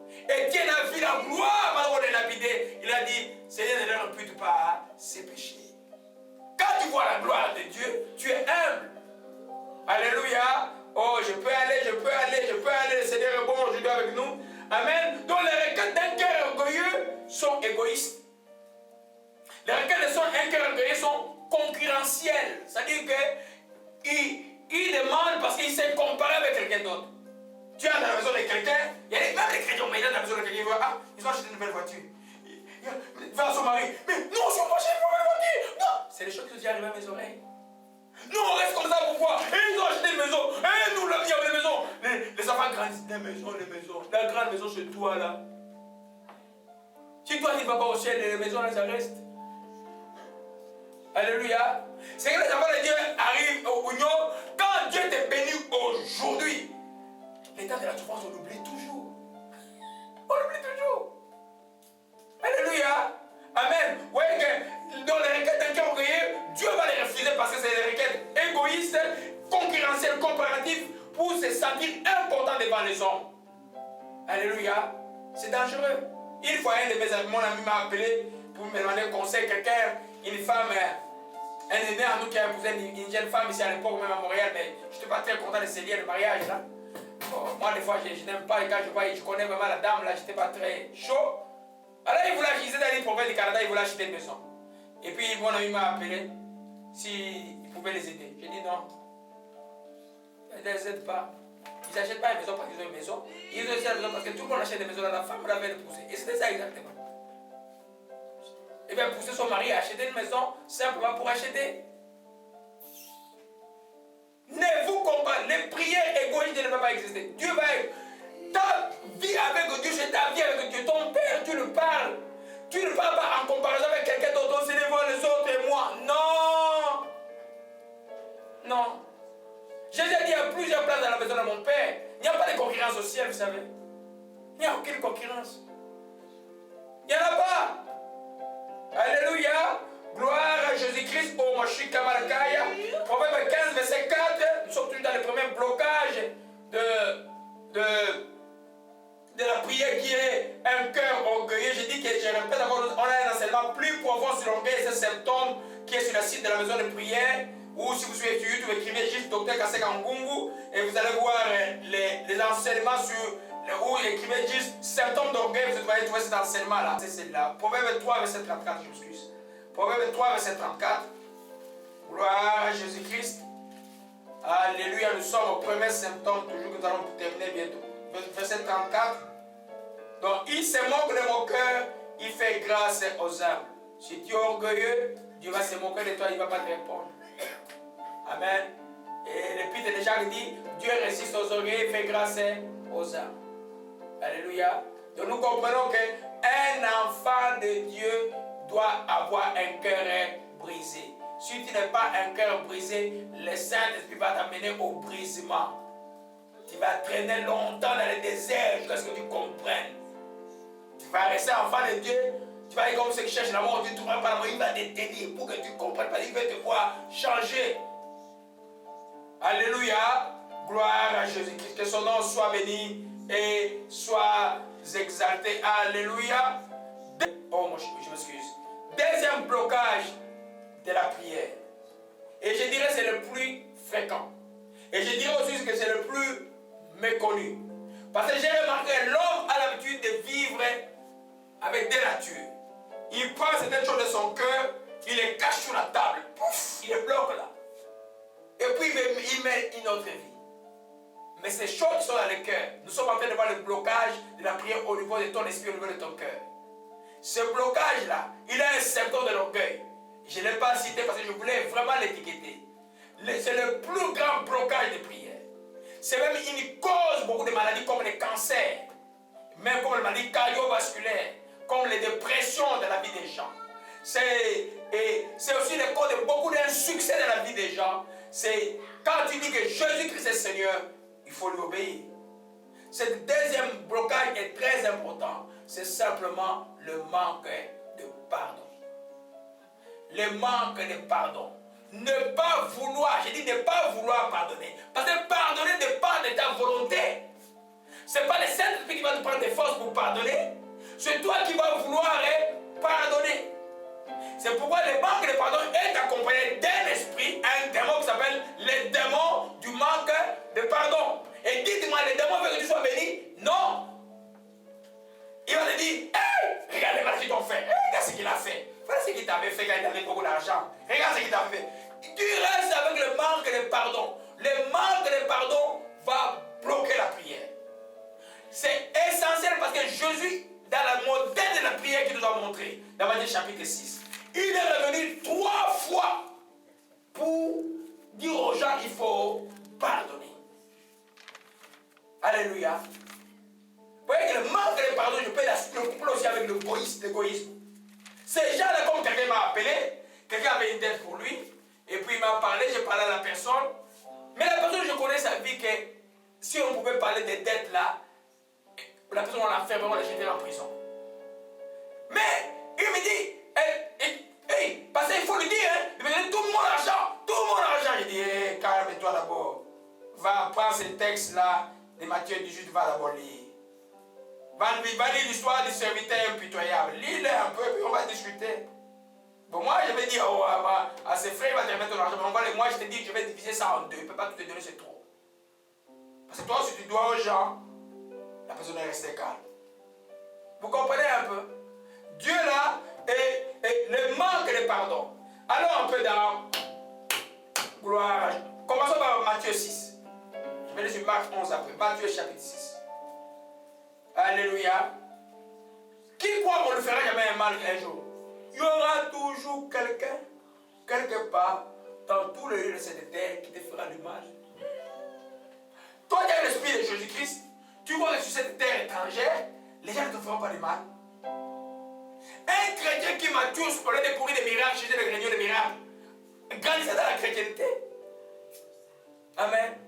Et Dieu a vu la gloire, malgré de lapidé. Il a dit, Seigneur, ne leur impute pas ses péchés. Quand tu vois la gloire de Dieu, tu es humble. Alléluia. Oh, je peux aller. Le Seigneur est bon aujourd'hui avec nous. Amen. Donc les requêtes d'un cœur orgueilleux sont égoïstes. Les requêtes de un cœur orgueilleux sont concurrentielles. C'est-à-dire qu'ils demandent parce qu'ils s'est comparé avec quelqu'un d'autre. Tu es dans la maison de quelqu'un, il y a même les chrétiens, mais il est dans la maison de quelqu'un, ils ont acheté une nouvelle voiture. Il va à son mari, mais non, je n'ai pas acheté une nouvelle voiture. Non, c'est les choses qui sont arrivées à mes oreilles. Nous, on reste comme ça, pourquoi? Et ils ont acheté une maison. Et nous, là, il y a des maisons. Les enfants grandissent. Les maisons. La grande maison chez toi, là. Si toi, tu ne vas pas au ciel, les maisons, là, ça reste. Alléluia. C'est que les enfants de Dieu arrivent au union. Quand Dieu te bénit aujourd'hui, l'état de la souffrance, on l'oublie toujours. On l'oublie toujours. Alléluia. Amen. Vous voyez que dans les requêtes d'un cœur orgueilleux, Dieu va les refuser parce que c'est des requêtes égoïstes, concurrentielles, comparatives, pour se sentir important devant les hommes. Alléluia. C'est dangereux. Une fois, un de mes amis, mon ami m'a appelé pour me demander un conseil. Quelqu'un, une femme, un aîné à nous qui a épousé une jeune femme ici à l'époque, même à Montréal, mais je n'étais pas très content de se lier le mariage là. Bon, moi, des fois, je n'aime pas, et quand je connais vraiment la dame là, je n'étais pas très chaud. Alors, il voulait acheter, dans les provinces du Canada, il voulait acheter une maison. Et puis, mon ami m'a appelé s'il pouvait les aider. J'ai dit non. Ils ne les aident pas. Ils n'achètent pas une maison parce qu'ils ont une maison. Ils ont une maison parce que tout le monde achète des maisons. La femme l'avait épousé. Et c'était ça exactement. Il va pousser son mari à acheter une maison simplement pour acheter. Ne vous comparez. Les prières égoïstes ne peuvent pas exister. Dieu va être. Ta vie avec Dieu, c'est ta vie avec Dieu. Ton Père, tu le parles. Tu ne parles pas en comparaison avec quelqu'un d'autre. C'est devant les autres et moi. Non. Non. Jésus a dit, il y a plusieurs places dans la maison de mon Père. Il n'y a pas de concurrence au ciel, vous savez. Il n'y a aucune concurrence. Il n'y en a pas. Alléluia. Gloire à Jésus-Christ, au Mashiach Kamalakaya. Proverbe 15, verset 4. Nous sommes tous dans le premier blocage de la prière qui est un cœur orgueilleux. Je dis que je répète encore, on a un enseignement plus profond sur l'orgueil et ses symptômes qui est sur le site de la maison de prière. Ou si vous suivez sur YouTube, écrivez juste Dr Kaseka Ngungu et vous allez voir les enseignements sur où écrivez juste symptômes d'orgueil, vous allez trouver cet enseignement là. C'est celle-là. Proverbe 3, verset 34, je m'excuse. Proverbe 3, verset 34. Gloire à Jésus-Christ. Alléluia, nous sommes au premier symptôme, toujours que nous allons terminer bientôt. Verset 34. Donc, il se moque de mon cœur, il fait grâce aux âmes. Si tu es orgueilleux, Dieu va se moquer de toi, il ne va pas te répondre. Amen. Et l'Épître de Jacques dit, Dieu résiste aux orgueilleux, il fait grâce aux âmes. Alléluia. Donc, nous comprenons qu'un enfant de Dieu doit avoir un cœur brisé. Si tu n'as pas un cœur brisé, le Saint-Esprit va t'amener au brisement. Tu vas traîner longtemps dans le désert jusqu'à ce que tu comprennes. Tu vas rester enfant de Dieu. Tu vas aller comme ceux qui cherchent l'amour, tu ne trouveras pas l'amour. Il va te tenir pour que tu comprennes. Parce qu'il veut te voir changer. Alléluia. Gloire à Jésus-Christ. Que son nom soit béni et soit exalté. Alléluia. Oh, moi, je m'excuse. Deuxième blocage de la prière. Et je dirais que c'est le plus fréquent. Et je dirais aussi que c'est le plus méconnu. Parce que j'ai remarqué que l'homme a l'habitude de vivre avec des natures. Il prend certaines choses de son cœur il les cache sur la table. Pouf, il les bloque là. Et puis il met une autre vie. Mais ces choses qui sont dans le cœur, nous sommes en train de voir le blocage de la prière au niveau de ton esprit, au niveau de ton cœur. Ce blocage-là, il a un symptôme de l'orgueil. Je ne l'ai pas cité parce que je voulais vraiment l'étiqueter. C'est le plus grand blocage de prière. C'est même une cause beaucoup de maladies comme les cancers, même comme les maladies cardiovasculaires, comme les dépressions dans la vie des gens. C'est aussi le cause de beaucoup d'insuccès dans la vie des gens. C'est quand tu dis que Jésus-Christ est Seigneur, il faut lui obéir. Ce deuxième blocage est très important. C'est simplement le manque de pardon. Le manque de pardon. Ne pas vouloir, je dis ne pas vouloir pardonner. Parce que pardonner dépend de ta volonté. Ce n'est pas le Saint-Esprit qui va te prendre des forces pour pardonner. C'est toi qui vas vouloir pardonner. C'est pourquoi le manque de pardon est accompagné d'un esprit, un démon qui s'appelle le démon du manque de pardon. Et dites-moi, le démon veut que tu sois béni? Non. Il va te dire, hey, regarde les maladies qu'ils t'ont fait. Hey, regarde ce qu'il a fait. Voilà ce qu'il t'avait fait quand il avait beaucoup d'argent. Regarde ce qu'il t'a fait. Tu restes avec le manque de pardon. Le manque de pardon va bloquer la prière. C'est essentiel parce que Jésus, dans le modèle de la prière qu'il nous a montré, dans Matthieu chapitre 6, il est revenu 3 fois pour dire aux gens qu'il faut pardonner. Alléluia. Vous voyez que le manque de pardon, je peux le coupler aussi avec l'égoïsme. Ces gens-là, comme quelqu'un m'a appelé, quelqu'un avait une dette pour lui, et puis il m'a parlé, j'ai parlé à la personne, mais la personne, je connais sa vie, que si on pouvait parler des dettes là, la personne, on l'a fait, on l'a jeté en prison. Mais il me dit, hey, parce qu'il faut lui dire, hein, il me dit tout mon argent. Je dis, hey, calme-toi d'abord. Va prendre ce texte-là de Matthieu 18, va d'abord lire. Va lire l'histoire du serviteur impitoyable. Lis-le un peu, puis on va discuter. Bon, moi, je vais dire à ses frères, il va te remettre ton argent. Mais moi, je te dis, je vais diviser ça en deux. Il ne peut pas tout te donner, c'est trop. Parce que toi, si tu dois aux gens, la personne est restée calme. Vous comprenez un peu? Dieu là, et le manque de pardon. Alors un peu dans gloire. Commençons par Matthieu 6. Je vais aller sur Marc 11 après. Matthieu chapitre 6. Alléluia. Qui croit qu'on ne fera jamais un mal un jour? Il y aura toujours quelqu'un, quelque part, dans tout le lieu de cette terre qui te fera du mal. Toi qui as l'esprit de Jésus-Christ, tu vois que sur cette terre étrangère, les gens ne te feront pas du mal. Un chrétien qui mature au lieu de courir des miracles, chercher des greniers de miracles, grandissez dans la chrétienté. Amen.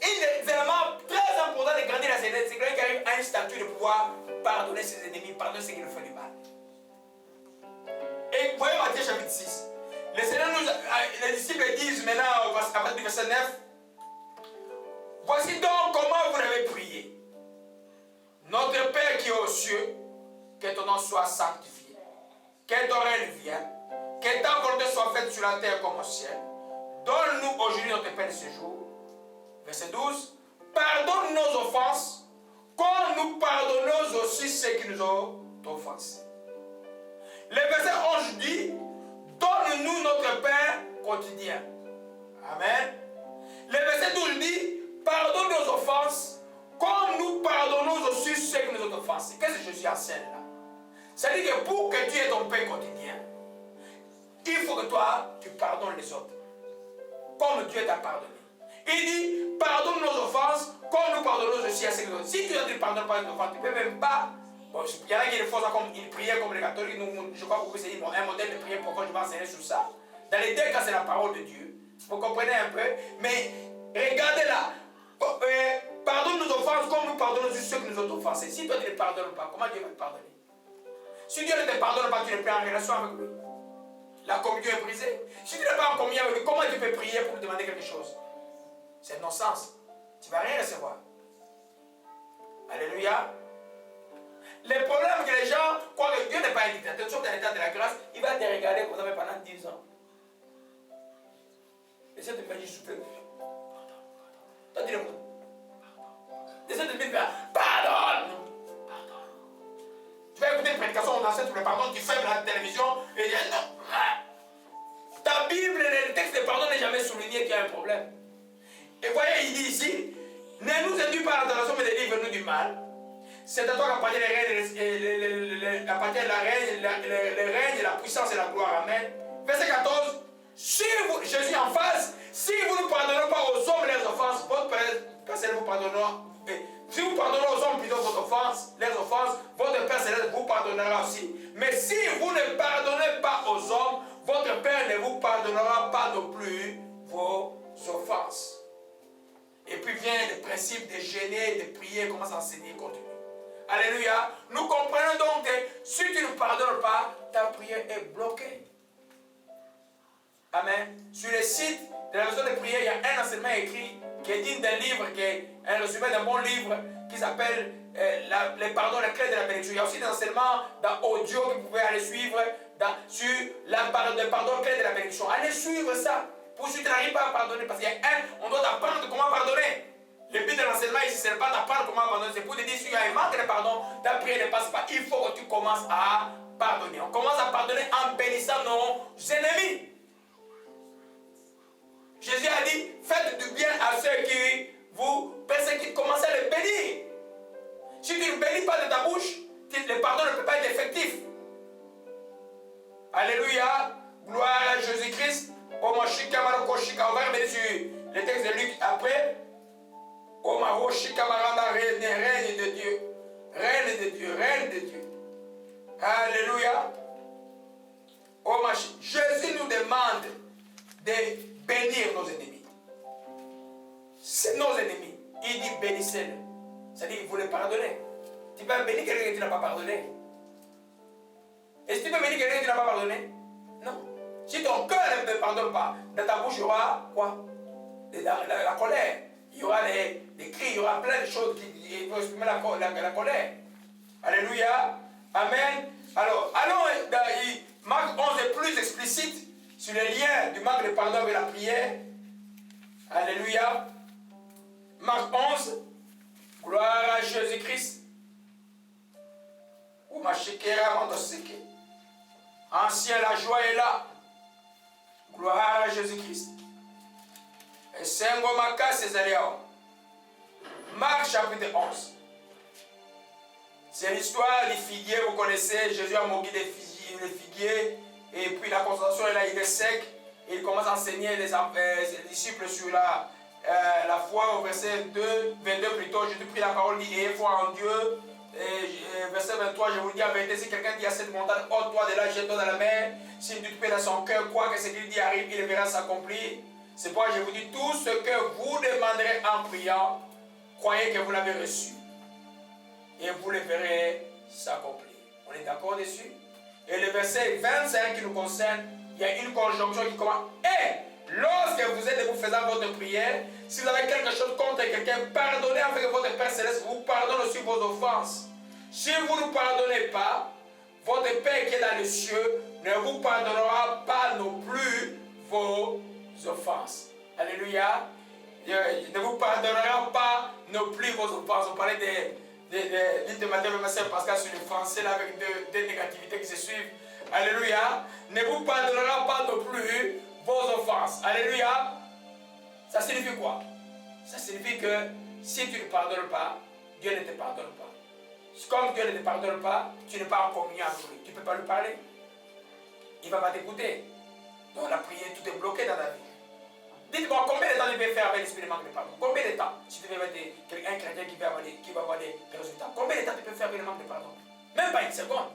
Un des éléments très importants de grandir dans cette terre, c'est quelqu'un qui arrive à un statut de pouvoir pardonner ses ennemis, pardonner ceux qui lui font du mal. Et voyez Matthieu chapitre 6. Le Seigneur les disciples disent maintenant, à partir du verset 9, voici donc comment vous l'avez prié. Notre Père qui est aux cieux, que ton nom soit sanctifié, que ton règne vienne, que ta volonté soit faite sur la terre comme au ciel. Donne-nous aujourd'hui notre pain de ce jour. Verset 12. Pardonne nos offenses, comme nous pardonnons aussi ceux qui nous ont offensés. Le verset 11 dit, donne-nous notre pain quotidien. Amen. Le verset 12 dit, pardonne nos offenses, comme nous pardonnons aussi ceux qui nous ont offensés. Qu'est-ce que je suis en scène là? C'est-à-dire que pour que tu aies ton pain quotidien, il faut que toi, tu pardonnes les autres. Comme Dieu t'a pardonné. Il dit, pardonne nos offenses, comme nous pardonnons aussi à ceux qui nous ont offensés. Si tu ne pardonnes pas les offenses, tu ne peux même pas. Bon, il y en a qui font ça comme une prière comme les catholiques. Je crois que c'est un modèle de prière, pourquoi je vais enseigner sur ça. Dans les deux cas, c'est la parole de Dieu. Vous comprenez un peu? Mais regardez là. Pardonne nos offenses comme nous pardonnons aussi ceux qui nous ont offensés. Si toi tu ne les pardonnes pas, comment Dieu va te pardonner? Si Dieu ne te pardonne pas, tu n'es plus en relation avec lui. La communion est brisée. Si tu n'es pas en communion avec lui, comment tu peux prier pour lui demander quelque chose? C'est non-sens. Tu ne vas rien recevoir. Alléluia. Le problème c'est que les gens croient que Dieu n'est pas un dictateur. Sauf dans l'état de la grâce, il va te regarder comme ça pendant 10 ans. Essaie de faire du souffle. Toi, dis-le moi. Essaie de me faire pardonne. Tu vas écouter une prédication, on enseigne sur le pardon, tu fermes la télévision et non. a un problème. Et voyez, il dit ici, ne nous induis pas à la tentation, mais délivre-nous du mal. C'est à toi qu'appartient les règnes, le règne, la puissance et la gloire. Amen. Verset 14. Si vous, Jésus en face, si vous ne pardonnez pas aux hommes leurs offenses, votre Père Céleste vous pardonnera. Si vous pardonnez aux hommes plutôt leurs offenses, votre Père Céleste vous pardonnera aussi. Mais si vous ne pardonnez pas aux hommes, votre Père ne vous pardonnera pas non plus vos offenses. Et puis vient le principe de jeûner, de prier, commence à enseigner, continue. Alléluia. Nous comprenons donc que si tu ne pardonnes pas, ta prière est bloquée. Amen. Sur le site de la maison de prière, il y a un enseignement écrit qui est digne d'un livre, qui est un résumé d'un bon livre qui s'appelle les pardons, les clés de la bénédiction. Il y a aussi des enseignements dans audio que vous pouvez aller suivre sur les pardons, les clés de la bénédiction. Allez suivre ça. Pour si tu n'arrives pas à pardonner, parce qu'il y a on doit apprendre comment pardonner. Le but de l'enseignement ici, ce n'est pas d'apprendre comment pardonner, c'est pour te dire si il y a un manque de pardon, ta prière ne passe pas. Il faut que tu commences à pardonner. On commence à pardonner en bénissant nos ennemis. Jésus a dit, faites du bien à ceux qui vous persécutent, commencez à les bénir. Si tu ne bénis pas de ta bouche, le pardon ne peut pas être effectif. Alléluia, gloire à Jésus-Christ. On va revenir sur le texte de Luc après. Règne de Dieu. Règne de Dieu. Règne de Dieu. Alléluia. Jésus nous demande de bénir nos ennemis. C'est nos ennemis. Il dit bénissez-les. C'est-à-dire qu'il faut les pardonner. Tu peux bénir quelqu'un que tu n'as pas pardonné. Est-ce que tu peux bénir quelqu'un que tu n'as pas pardonné? Non. Si ton cœur ne te pardonne pas, dans ta bouche il y aura quoi? La colère. Il y aura des cris, il y aura plein de choses qui vont exprimer la colère. Alléluia. Amen. Alors, allons dans Marc 11 est plus explicite sur les liens du manque de pardon avec la prière. Alléluia. Marc 11. Gloire à Jésus-Christ. Ancien, la joie est là. Gloire à Jésus-Christ. Et Sengomaka Césariao. Marc chapitre 11. C'est l'histoire des figuiers, vous connaissez. Jésus a moqué les figuiers. Et puis la concentration est là, il est sec. Et il commence à enseigner les disciples sur la foi au verset 22 plutôt. Jésus prit la parole, dit ayez foi en Dieu. Et verset 23, je vous dis en vérité, si quelqu'un dit à cette montagne, ôte-toi de là, jette-toi dans la mer, s'il ne doute pas dans son cœur, quoi que ce qu'il dit arrive, il verra s'accomplir. C'est pourquoi je vous dis, tout ce que vous demanderez en priant, croyez que vous l'avez reçu. Et vous le verrez s'accomplir. On est d'accord dessus? Et le verset 25 qui nous concerne, il y a une conjonction qui commence. Et lorsque vous êtes debout faisant votre prière, si vous avez quelque chose contre quelqu'un, pardonnez afin que votre Père Céleste vous pardonne aussi vos offenses. Si vous ne pardonnez pas, votre Père qui est dans les cieux ne vous pardonnera pas non plus vos offenses. Alléluia. Il ne vous pardonnera pas non plus vos offenses. On parlait de madame et ma soeur Pascal sur le français là, avec deux négativités qui se suivent. Alléluia. Ne vous pardonnera pas non plus vos offenses. Alléluia. Ça signifie quoi? Ça signifie que si tu ne pardonnes pas, Dieu ne te pardonne pas. Comme Dieu ne te pardonne pas, tu n'es pas en communion avec lui. Tu ne peux pas lui parler. Il ne va pas t'écouter. Donc la prière, tout est bloqué dans ta vie. Dites-moi combien de temps tu peux faire avec l'esprit de manque de pardon? Combien de temps? Si tu veux être un chrétien qui va avoir des résultats, combien de temps tu peux faire avec le manque de pardon? Même pas une seconde.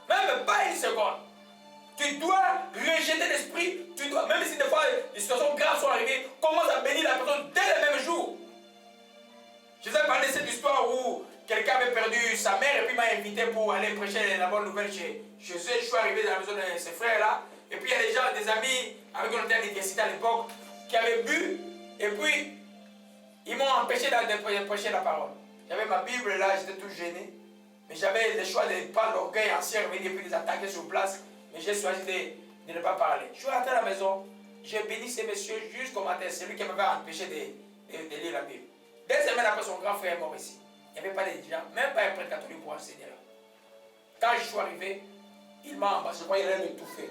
Même pas une seconde. Tu dois rejeter l'esprit. Tu dois, même si des fois les situations graves sont arrivées, commence à bénir la personne dès le même jour. Je vous ai parlé de cette histoire où quelqu'un avait perdu sa mère et puis m'a invité pour aller prêcher la bonne nouvelle chez eux. Je suis arrivé dans la maison de ses frères là. Et puis il y a des gens, des amis avec qui on était à l'université à l'époque, qui avaient bu. Et puis ils m'ont empêché de prêcher la parole. J'avais ma Bible là, j'étais tout gêné. Mais j'avais le choix de ne pas l'orgueil ancien revenir et puis les attaquer sur place. Mais j'ai choisi de ne pas parler. Je suis rentré à la maison. J'ai béni ces messieurs jusqu'au matin. C'est lui qui m'avait empêché de lire la Bible. 2 semaines après, son grand frère est mort ici. Il n'y avait pas de gens, même pas un prêtre catholique pour enseigner là. Quand je suis arrivé, il m'a embrassé. Je crois qu'il allait m'étouffer.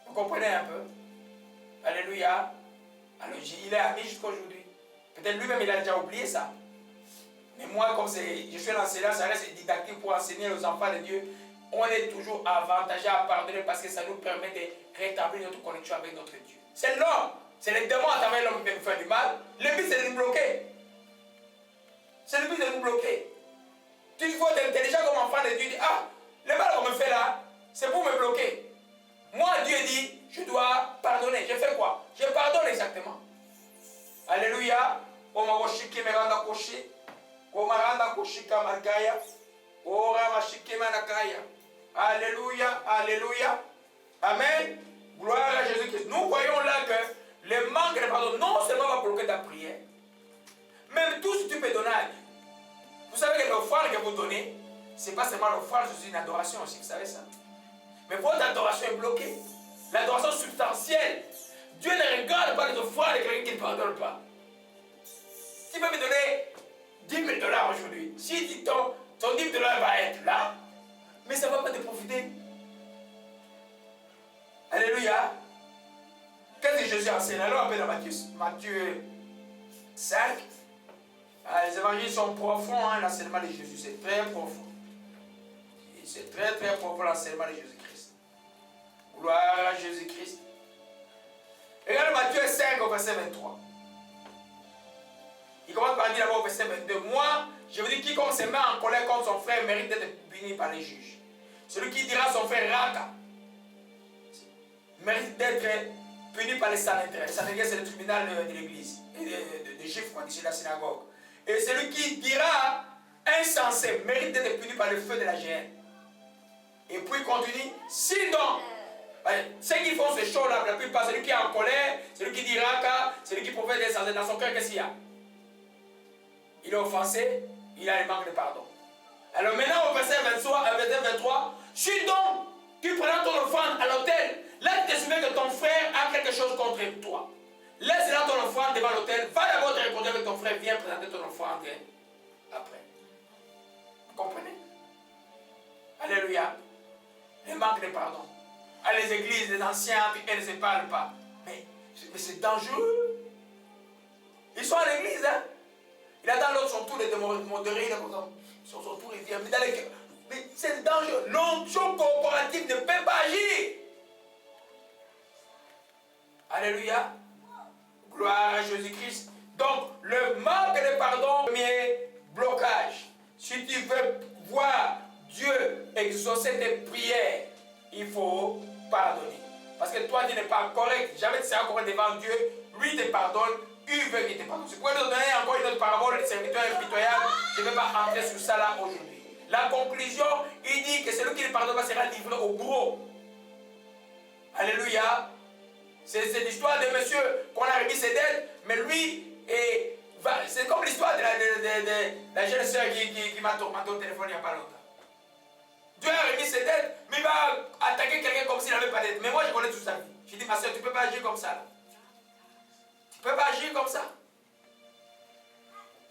Vous comprenez un peu? Alléluia. Alors, il est ami jusqu'à aujourd'hui. Peut-être lui-même, il a déjà oublié ça. Mais moi, comme je suis un enseignant, ça reste didactique pour enseigner aux enfants de Dieu. On est toujours avantagé à pardonner parce que ça nous permet de rétablir notre connexion avec notre Dieu. C'est l'homme, c'est les démons à travers l'homme qui nous fait du mal. Le but, c'est de nous bloquer. C'est le but de nous bloquer. Tu faut être intelligent comme enfant de Dieu. Ah, le mal qu'on me fait là, c'est pour me bloquer. Moi, Dieu dit, je dois pardonner. Je fais quoi? Je pardonne exactement. Alléluia. Omawoshiki meranda koshi. Omaranda koshika magaya. Ora mashiki manakaya. Alléluia. Alléluia. Amen. Gloire à Jésus-Christ. Nous voyons là que le manque de pardon non seulement va bloquer ta prière, même tout ce que tu peux donner à Dieu. Vous savez que l'offrande que vous donnez, ce n'est pas seulement l'offrande, c'est une adoration aussi, vous savez ça. Mais votre adoration est bloquée. L'adoration substantielle. Dieu ne regarde pas les offrandes de quelqu'un qui ne pardonne pas. Tu peux me donner 10 000 $ aujourd'hui. Si ton 10 000 $ va être là, mais ça ne va pas te profiter. Alléluia. Qu'est-ce que Jésus enseigne? Alors, on peut dans Matthieu 5. Les évangiles sont profonds, hein, l'enseignement de Jésus, c'est très profond. C'est très très profond l'enseignement de Jésus-Christ. Gloire à Jésus-Christ. Regarde Matthieu 5 au verset 23. Il commence par dire d'abord au verset 22. Moi, je vous dis, quiconque se met en colère contre son frère mérite d'être puni par les juges. Celui qui dira à son frère Raka mérite d'être puni par les Sanhédrins. Les Sanhédrins, c'est le tribunal de l'église, des Juifs, quoi, d'ici la synagogue. Et celui qui dira insensé mérite d'être puni par le feu de la géhenne. Et puis il continue. Sinon, ceux qui font ces choses-là, la plupart, celui qui est en colère, celui qui dit Raka, celui qui professe insensé dans son cœur, qu'est-ce qu'il y a? Il est offensé, il a le manque de pardon. Alors maintenant, au verset 23, si donc tu prends ton offrande à l'autel, là tu te souviens que ton frère a quelque chose contre toi. Laisse là ton offrande devant l'autel, va d'abord te rencontrer avec ton frère, viens présenter ton offrande après. Vous comprenez? Alléluia. Le manque de pardon. À les églises, les anciens, elles ne se parlent pas. Mais c'est dangereux. Ils sont à l'église, hein. Il attend l'autre son tour de modérer, son tour, il vient. Mais c'est dangereux. L'onction corporative ne peut pas agir. Alléluia. Gloire à Jésus-Christ. Donc, le manque de pardon, premier blocage. Si tu veux voir Dieu exaucer tes prières, il faut pardonner. Parce que toi, tu n'es pas correct. Jamais tu seras correct devant Dieu. Lui te pardonne. Il veut qu'il te pardonne. Je pourrais te donner encore une autre parabole, le serviteur impitoyable. Je ne vais pas entrer sur ça là aujourd'hui. La conclusion, il dit que celui qui ne pardonne pas sera livré au bourreau. Alléluia. C'est l'histoire de monsieur qu'on a remis ses dettes, mais lui, c'est comme l'histoire de la jeune soeur qui m'a tourmenté au téléphone il n'y a pas longtemps. Dieu a remis ses dettes, mais il va attaquer quelqu'un comme s'il n'avait pas de dettes. Mais moi, je connais tout ça. Je dis, ma soeur, tu ne peux pas agir comme ça. Là. Tu ne peux pas agir comme ça.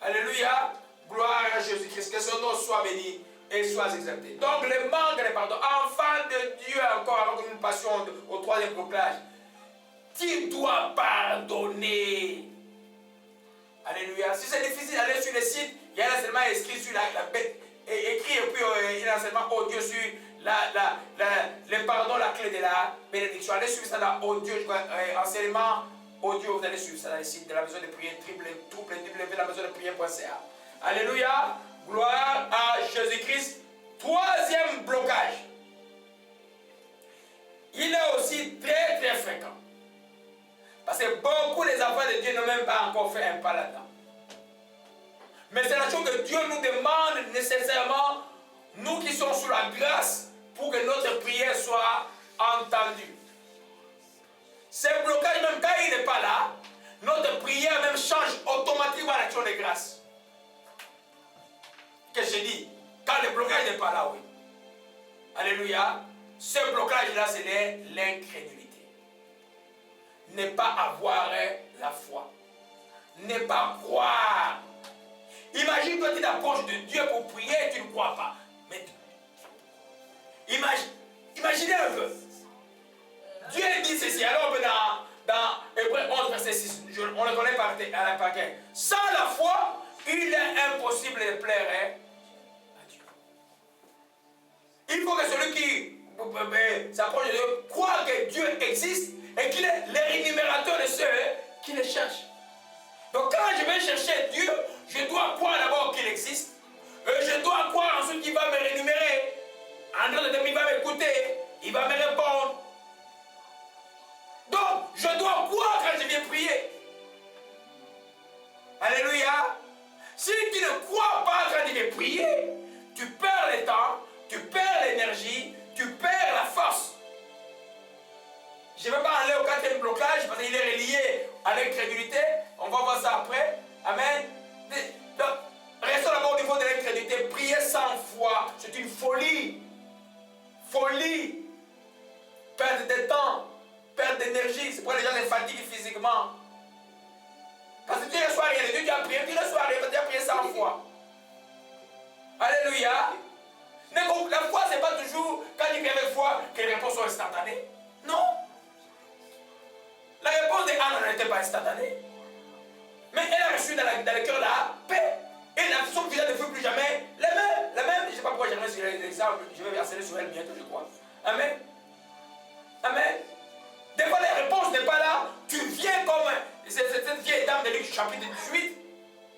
Alléluia. Gloire à Jésus-Christ. Que son nom soit béni et soit exalté. Donc, le manque de pardon. Enfant de Dieu, encore avant que nous passions au troisième blocage. Tu dois pardonner. Alléluia. Si c'est difficile d'aller sur le site, il y a l'enseignement écrit sur la bête. Écrit et puis il y a l'enseignement audio sur le pardon, la clé de la bénédiction. Allez suivre ça dans audio, enseignement audio, vous allez suivre ça dans le site de la maison de prière, www.lamaisondeprière.ca. Alléluia. Gloire à Jésus-Christ. Troisième blocage. Il est aussi très très fréquent. Parce que beaucoup des enfants de Dieu n'ont même pas encore fait un pas là-dedans. Mais c'est la chose que Dieu nous demande nécessairement, nous qui sommes sous la grâce, pour que notre prière soit entendue. Ce blocage, même quand il n'est pas là, notre prière même change automatiquement l'action de grâce. Qu'est-ce que je dis? Quand le blocage n'est pas là, oui. Alléluia. Ce blocage-là, c'est l'incrédulité. Ne pas avoir la foi. Ne pas croire. Imagine toi tu t'approches de Dieu pour prier et tu ne crois pas. Mais imaginez un peu. Dieu dit ceci. Alors dans on le connaît par cœur. Sans la foi, il est impossible de plaire à Dieu. Il faut que celui qui s'approche de Dieu croit que Dieu existe et qu'il est le rémunérateur de ceux qui le cherchent. Donc quand je vais chercher Dieu, je dois croire d'abord qu'il existe. Et je dois croire ensuite qu'il va me rémunérer. En d'autres termes, il va m'écouter, il va me répondre. Donc, je dois croire quand je viens prier. Alléluia. Si tu ne crois pas quand tu viens prier, tu perds le temps, tu perds l'énergie, tu perds la force. Je ne vais pas aller au quatrième blocage parce qu'il est relié à l'incrédulité. On va voir ça après. Amen. Donc, restons d'abord au niveau de l'incrédulité. Prier sans foi, c'est une folie. Folie. Perte de temps, perte d'énergie. C'est pourquoi les gens les fatiguent physiquement. Parce que tu ne reçois rien de Dieu, tu as prié, tu ne reçois rien, tu as prié sans foi. Alléluia. La foi, ce n'est pas toujours, quand tu pries avec foi, que les réponses sont instantanées. Non. La réponse de Anne n'était pas instantanée. Mais elle a reçu dans le cœur la paix. Et la son visage ne fut plus jamais la même. Je ne sais pas pourquoi j'aimerais sur l'exemple. Je vais verser sur elle bientôt, je crois. Amen. Amen. Des fois, la réponse n'est pas là. Tu viens comme cette vieille dame de Luc chapitre 18.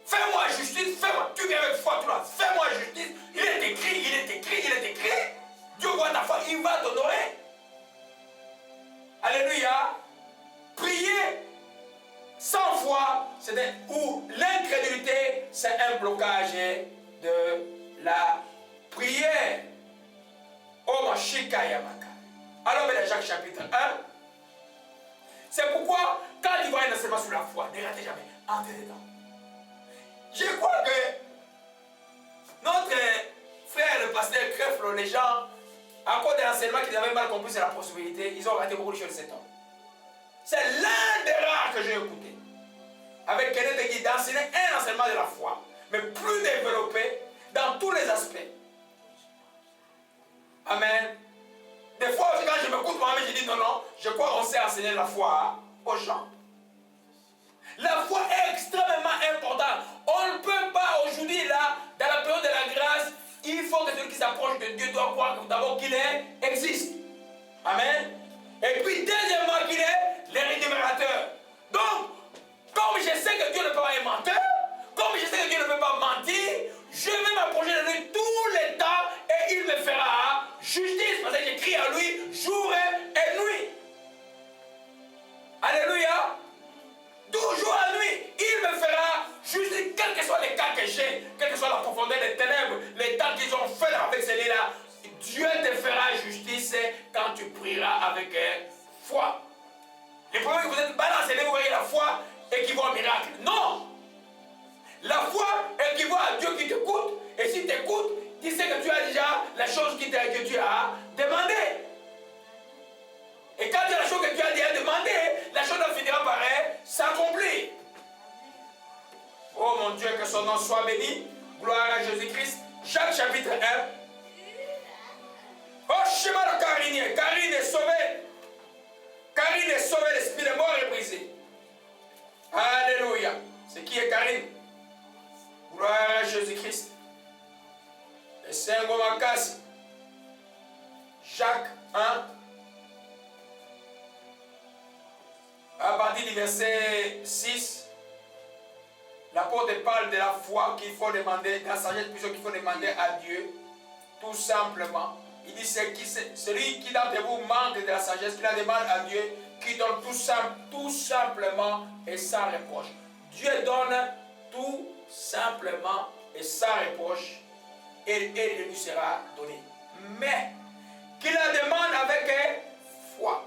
Fais-moi justice, fais-moi. Tu viens avec foi, toi. Fais-moi justice. Il est écrit. Dieu voit ta foi, il va t'honorer. Alléluia. Prier sans foi, ou l'incrédulité, c'est un blocage de la prière. Oh, Mashika Yamaka. Alors, Jacques chapitre 1. C'est pourquoi, quand il va un enseignement sur la foi, ne ratez jamais. Entrez dedans. Je crois que notre frère, le pasteur Creflo, les gens, à cause de l'enseignement qu'ils avaient mal compris sur la possibilité, ils ont raté beaucoup de choses cet homme. C'est l'un des rares que j'ai écouté. Avec quelqu'un qui d'enseigner un enseignement de la foi, mais plus développé dans tous les aspects. Amen. Des fois, quand je m'écoute moi-même, je dis non, je crois qu'on sait enseigner la foi aux gens. La foi est extrêmement importante. On ne peut pas aujourd'hui, là, dans la période de la grâce, il faut que celui qui s'approche de Dieu doit croire d'abord qu'il existe. Amen. Et puis, deuxièmement, qu'il est le rémunérateur. Donc, comme je sais que Dieu ne peut pas être menteur, comme je sais que Dieu ne peut pas mentir, je vais m'approcher de lui tous les temps et il me fera justice. Parce que j'écris à lui jour et nuit. Alléluia. Toujours à nuit, il me fera justice, quels que soient les cas que j'ai, quelle que soit la profondeur des ténèbres, les temps qu'ils ont fait avec celui-là. Dieu te fera justice quand tu prieras avec foi. Le problème est que vous êtes balancé, vous voyez la foi équivaut au miracle. Non! La foi équivaut à Dieu qui t'écoute. Et s'il t'écoute, tu sais que tu as déjà la chose que tu as demandé. Et quand tu as la chose que tu as déjà demandé, la chose finira par s'accomplir. Oh mon Dieu, que son nom soit béni. Gloire à Jésus-Christ. Jacques chapitre 1. Oh, Shema de Karine. Karine est sauvée. Karine est sauvée, l'esprit de mort est brisé. Alléluia. C'est qui est Karine? Gloire à Jésus-Christ. Le Saint Gomakasi. Jacques 1. À partir du verset 6, l'apôtre parle de la foi qu'il faut demander, de la sagesse plutôt qu'il faut demander à Dieu, tout simplement. Il dit, celui qui d'entre vous manque de la sagesse, qui la demande à Dieu, qui donne tout simplement et sans reproche. Dieu donne tout simplement et sans reproche, et il lui sera donné. Mais, qu'il la demande avec foi.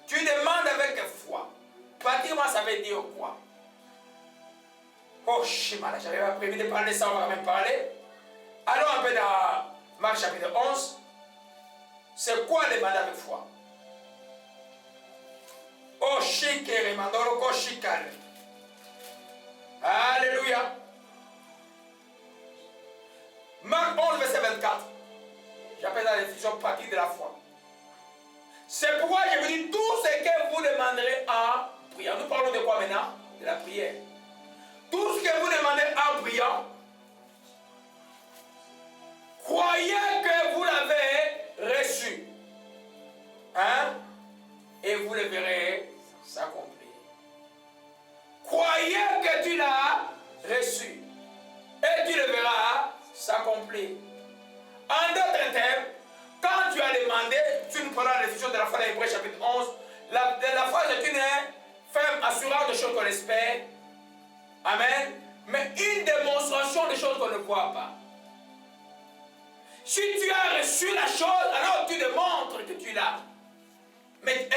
Tu demandes avec foi. Pratiquement, ça veut dire quoi? Oh, Shimala, j'avais pas prévu de parler ça, on va même parler. Allons un peu dans Marc chapitre 11. C'est quoi demander avec foi? Oh, Shikere, Mandoro, Shikare. Alléluia. Marc 11, verset 24. J'appelle la définition pratique de la foi. C'est pourquoi je vous dis tout ce que vous demanderez en priant. Nous parlons de quoi maintenant? De la prière. Tout ce que vous demandez en priant, croyez que vous l'avez reçu. Hein? Et vous le verrez s'accomplir. Croyez que tu l'as reçu. Et tu le verras s'accomplir. En d'autres termes, quand tu as demandé, tu nous prendras la décision de la foi de l'Hébreu chapitre 11. La foi c'est une ferme assurance de choses qu'on espère. Amen. Mais une démonstration de choses qu'on ne voit pas. Si tu as reçu la chose, alors tu démontres que tu l'as. Mais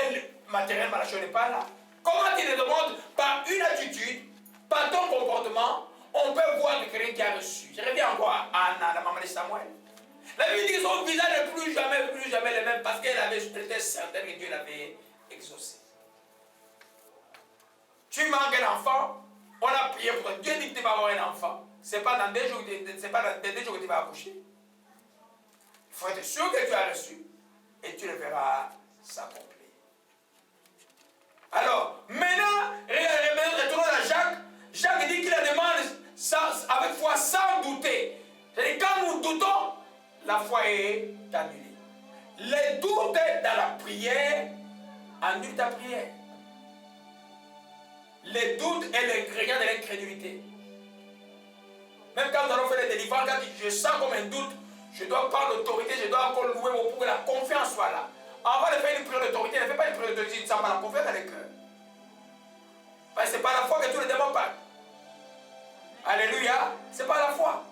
matériellement, la chose n'est pas là. Comment tu le demandes? Par une attitude, par ton comportement, on peut voir que quelqu'un qui a reçu. Je reviens encore à Anna, la maman de Samuel. La Bible dit que son visage n'est plus jamais le même parce qu'elle était certaine que Dieu l'avait exaucé. Tu manques un enfant, on a prié pour toi. Dieu dit que tu vas avoir un enfant. Ce n'est pas dans 2 jours, que tu vas accoucher. Il faut être sûr que tu as reçu et tu le verras s'accomplir. Alors, maintenant, retournons à Jacques. Jacques dit qu'il la demande avec foi sans douter. C'est-à-dire, quand nous doutons, la foi est annulée. Les doutes dans la prière annulent ta prière. Les doutes est l'ingrédient de l'incrédulité. Même quand nous allons faire des délivrances, quand je sens comme un doute, je dois prendre l'autorité, je dois encore louer mon pour que la confiance soit là. Avant de faire une prière d'autorité, ne fais pas une prière d'autorité, tu sens pas la confiance dans le cœur. Parce que ce n'est pas la foi que tu ne demandes pas. Alléluia, ce n'est pas la foi.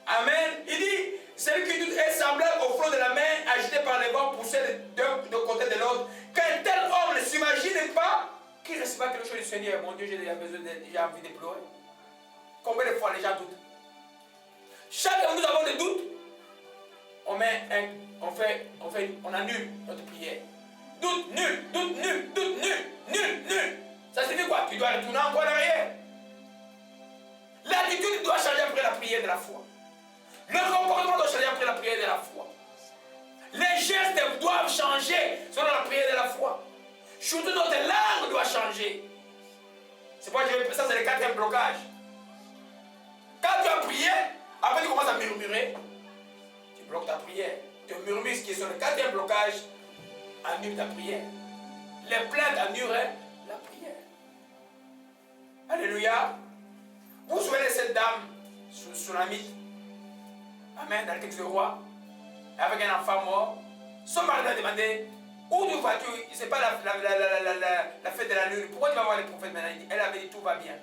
Amen. Il dit, celui qui doute est semblable au flot de la mer agité par les vents poussé de côté de l'autre. Qu'un tel homme ne s'imagine pas qu'il recevra quelque chose du Seigneur. Mon Dieu, j'ai déjà envie de pleurer. Combien de fois les gens doutent? Chaque fois que nous avons des doutes, on annule notre prière. Doute nul, doute nul, doute nul, nul. Ça signifie quoi? Tu dois retourner encore en arrière. L'attitude doit changer après la prière de la foi. Le comportement doit changer après la prière de la foi. Les gestes doivent changer selon la prière de la foi. Surtout notre langue doit changer. C'est pourquoi ça c'est le 4e blocage. Quand tu as prié, après tu commences à murmurer, tu bloques ta prière. Tu murmures ce qui est sur le 4e blocage, annule ta prière. Les plaintes annulent la prière. Alléluia. Vous vous souvenez de cette dame Sunamite? Amen, dans le texte du roi, avec un enfant mort. Son mari lui a demandé, où tu vas-tu? Ce n'est pas la fête de la lune. Pourquoi tu vas voir les prophètes maintenant? Elle avait dit, tout va bien.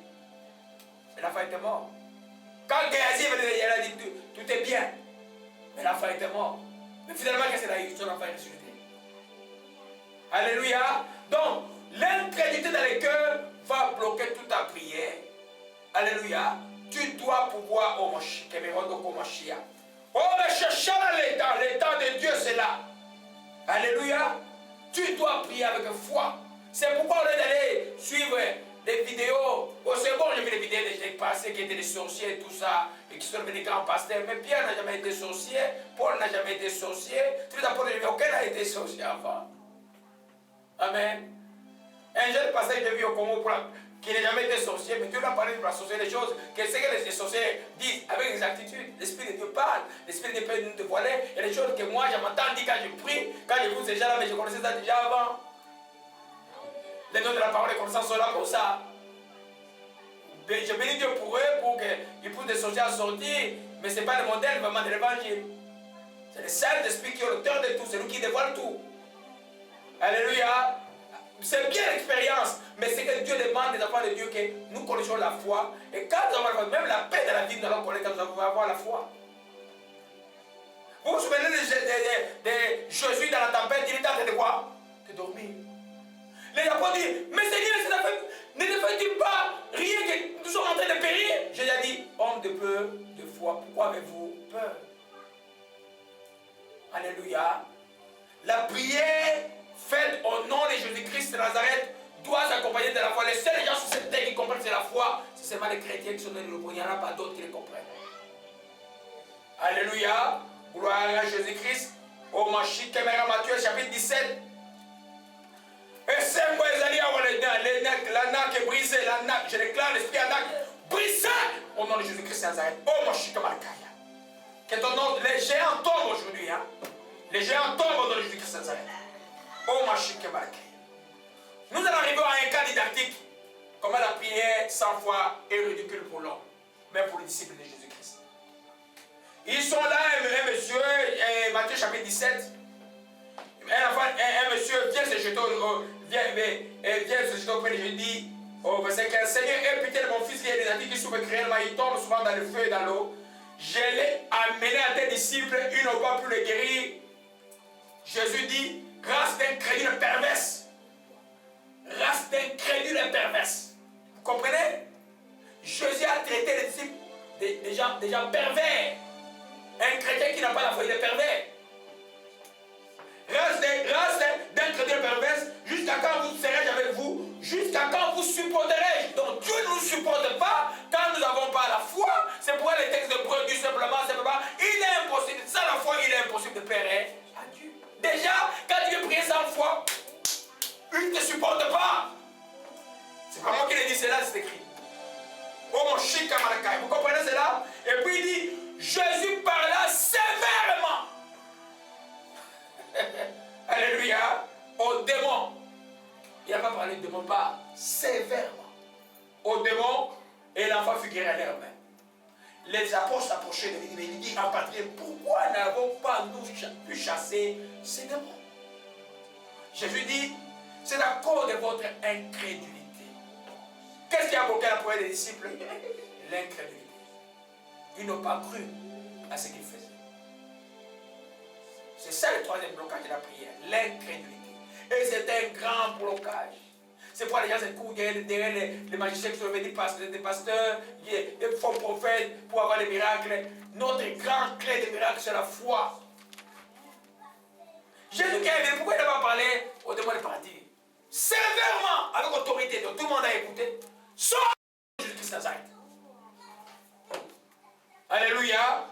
Mais l'enfant était mort. Quand Géasi est venu, elle a dit, tout est bien. Mais l'enfant était mort. Mais finalement, qu'est-ce qu'elle a eu? Son enfant est ressuscité. Alléluia. Donc, l'incrédulité dans le cœur va bloquer toute ta prière. Alléluia. Tu dois pouvoir, oh mais chercher l'état de Dieu, c'est là. Alléluia. Tu dois prier avec foi. C'est pourquoi on est d'aller suivre des vidéos. Oh, c'est bon, j'ai vu des vidéos des passés qui étaient des sorciers et tout ça, et qui sont devenus grands pasteurs. Mais Pierre n'a jamais été sorcier, Paul n'a jamais été sorcier, tous les apôtres, aucun n'a été sorcier avant. Amen. Un jeune pasteur que j'ai vu au Congo qui n'a jamais été sorcier, mais Dieu l'a parlé pour la sorcellerie des choses, que ce que les sorciers disent avec exactitude. L'Esprit de Dieu parle, l'Esprit de Dieu peut nous dévoiler. Il y a des choses que moi j'entends dire quand je prie, quand je vous ces gens-là, mais je connaissais ça déjà avant. Les dons de la parole et connaissances sont là pour ça. Je bénis Dieu pour eux, pour qu'ils poussent des sorciers à sortir, mais ce n'est pas le modèle vraiment de l'évangile. C'est le Saint-Esprit qui est l'auteur de tout, c'est lui qui dévoile tout. Alléluia. C'est bien l'expérience, mais c'est que Dieu demande des enfants de Dieu que nous connaissons la foi. Et quand nous avons la foi, même la paix de la vie, nous allons connaître quand nous allons avoir la foi. Vous vous souvenez de Jésus dans la tempête, il était en train de quoi? De dormir. Les apôtres disent, mais Seigneur, ne fais-tu pas rien que nous sommes en train de périr? Jésus a dit, homme de peu de foi, pourquoi avez-vous peur? Alléluia. La prière faite au nom de Jésus-Christ de Nazareth doit s'accompagner de la foi. Les seuls gens sur cette terre qui comprennent c'est la foi, c'est seulement les chrétiens qui sont dans le monde. Il n'y en a pas d'autres qui les comprennent. Alléluia. Gloire à Jésus-Christ. Au Matthieu chapitre 17. Et c'est moi les alliés à les la naque est brisée, la naque, je déclare l'esprit à naque brisé au nom de Jésus-Christ de Nazareth. Oh mon Shikamalakaya. Que ton nom, les géants tombent aujourd'hui. Hein? Les géants tombent au nom de Jésus-Christ de Nazareth. Oh mon Shikamalakaya. Nous allons arriver à un cas didactique. Comment la prière 100 fois est ridicule pour l'homme, même pour les disciples de Jésus-Christ. Ils sont là, un monsieur, Matthieu chapitre 17. Un monsieur vient se jeter auprès de Jésus, au verset 15, Seigneur, aie pitié de mon fils qui est lunatique, qui souffre cruellement, il tombe souvent dans le feu et dans l'eau. Je l'ai amené à tes disciples, ils n'ont pas pu le guérir. Jésus dit, race d'incrédules perverses. Race d'incrédules perverses. Vous comprenez? Jésus a traité les disciples des gens pervers. Un chrétien qui n'a pas la foi, il est pervers. Race d'incrédules perverses, jusqu'à quand vous serai-je avec vous? Jusqu'à quand vous supporterai-je? Donc Dieu ne nous supporte pas quand nous n'avons pas la foi. C'est pourquoi les textes de Hébreux disent simplement, il est impossible, sans la foi, il est impossible de plaire à Dieu. Déjà, quand tu veux prier sans foi, il ne te supporte pas. C'est pas moi qui l'ai dit, c'est là, c'est écrit. Oh mon Shika Malakai, vous comprenez cela? Et puis il dit, Jésus parla sévèrement. Alléluia. Aux démons. Il n'a pas parlé de démons, pas sévèrement. Aux démons, et l'enfant fut guéri à l'air même. Les apôtres s'approchaient de lui et il dit en patrie, pourquoi n'avons pas nous pu chasser ces démons? Jésus dit, c'est à cause de votre incrédulité. Qu'est-ce qui a bloqué la prière des disciples? L'incrédulité. Ils n'ont pas cru à ce qu'ils faisaient. C'est ça le troisième blocage de la prière, l'incrédulité. Et c'est un grand blocage. C'est pourquoi les gens se courent derrière les magiciens qui sont venus, des pasteurs, des faux prophètes pour avoir des miracles. Notre grand clé de miracle, c'est la foi. Jésus qui est venu, pourquoi il n'a pas parlé aux démons de partir? Sévèrement, avec autorité, donc tout le monde a écouté. Sors Jésus-Christ Nazareth. Alléluia.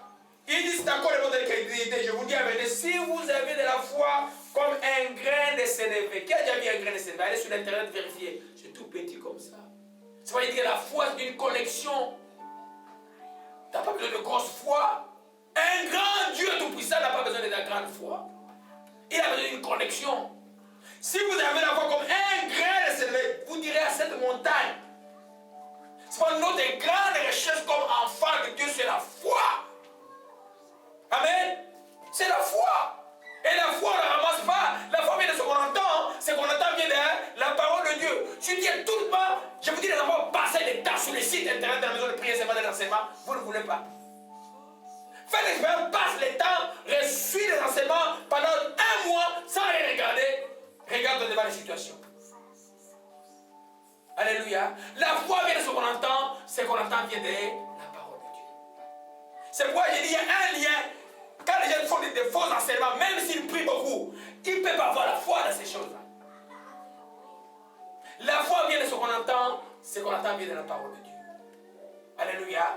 Il dit c'est encore le mot de crédibilité. Je vous dis avec si vous avez de la foi comme un grain de sénévé. Qui a déjà vu un grain de sénévé? Allez sur l'internet vérifier. C'est tout petit comme ça. Ça veut dire que la foi c'est une connexion. Tu n'as pas besoin de grosse foi. Un grand Dieu tout-puissant n'a pas besoin de la grande foi. Il a besoin d'une connexion. Si vous avez la foi comme un grain de sénévé, vous direz à cette montagne. C'est pas notre grande recherche comme enfant de Dieu, c'est la foi. Amen. C'est la foi. Et la foi, on ne la ramasse pas. La foi vient de ce qu'on entend. Ce qu'on entend vient de la parole de Dieu. Je dis tout le temps, je vous dis les enfants, passez des temps sur les sites internet de la maison de prière, c'est pas d'enseignement. Vous ne voulez pas. Faites l'expérience, passe les temps, suis les enseignements pendant un mois sans les regarder. Regarde devant les situations. Alléluia. La foi vient de ce qu'on entend. Ce qu'on entend vient de la parole de Dieu. C'est pourquoi j'ai dit il y a un lien. Quand les gens font des faux enseignements, même s'ils prient beaucoup, ils ne peuvent pas avoir la foi dans ces choses-là. La foi vient de ce qu'on entend. Ce qu'on entend vient de la parole de Dieu. Alléluia.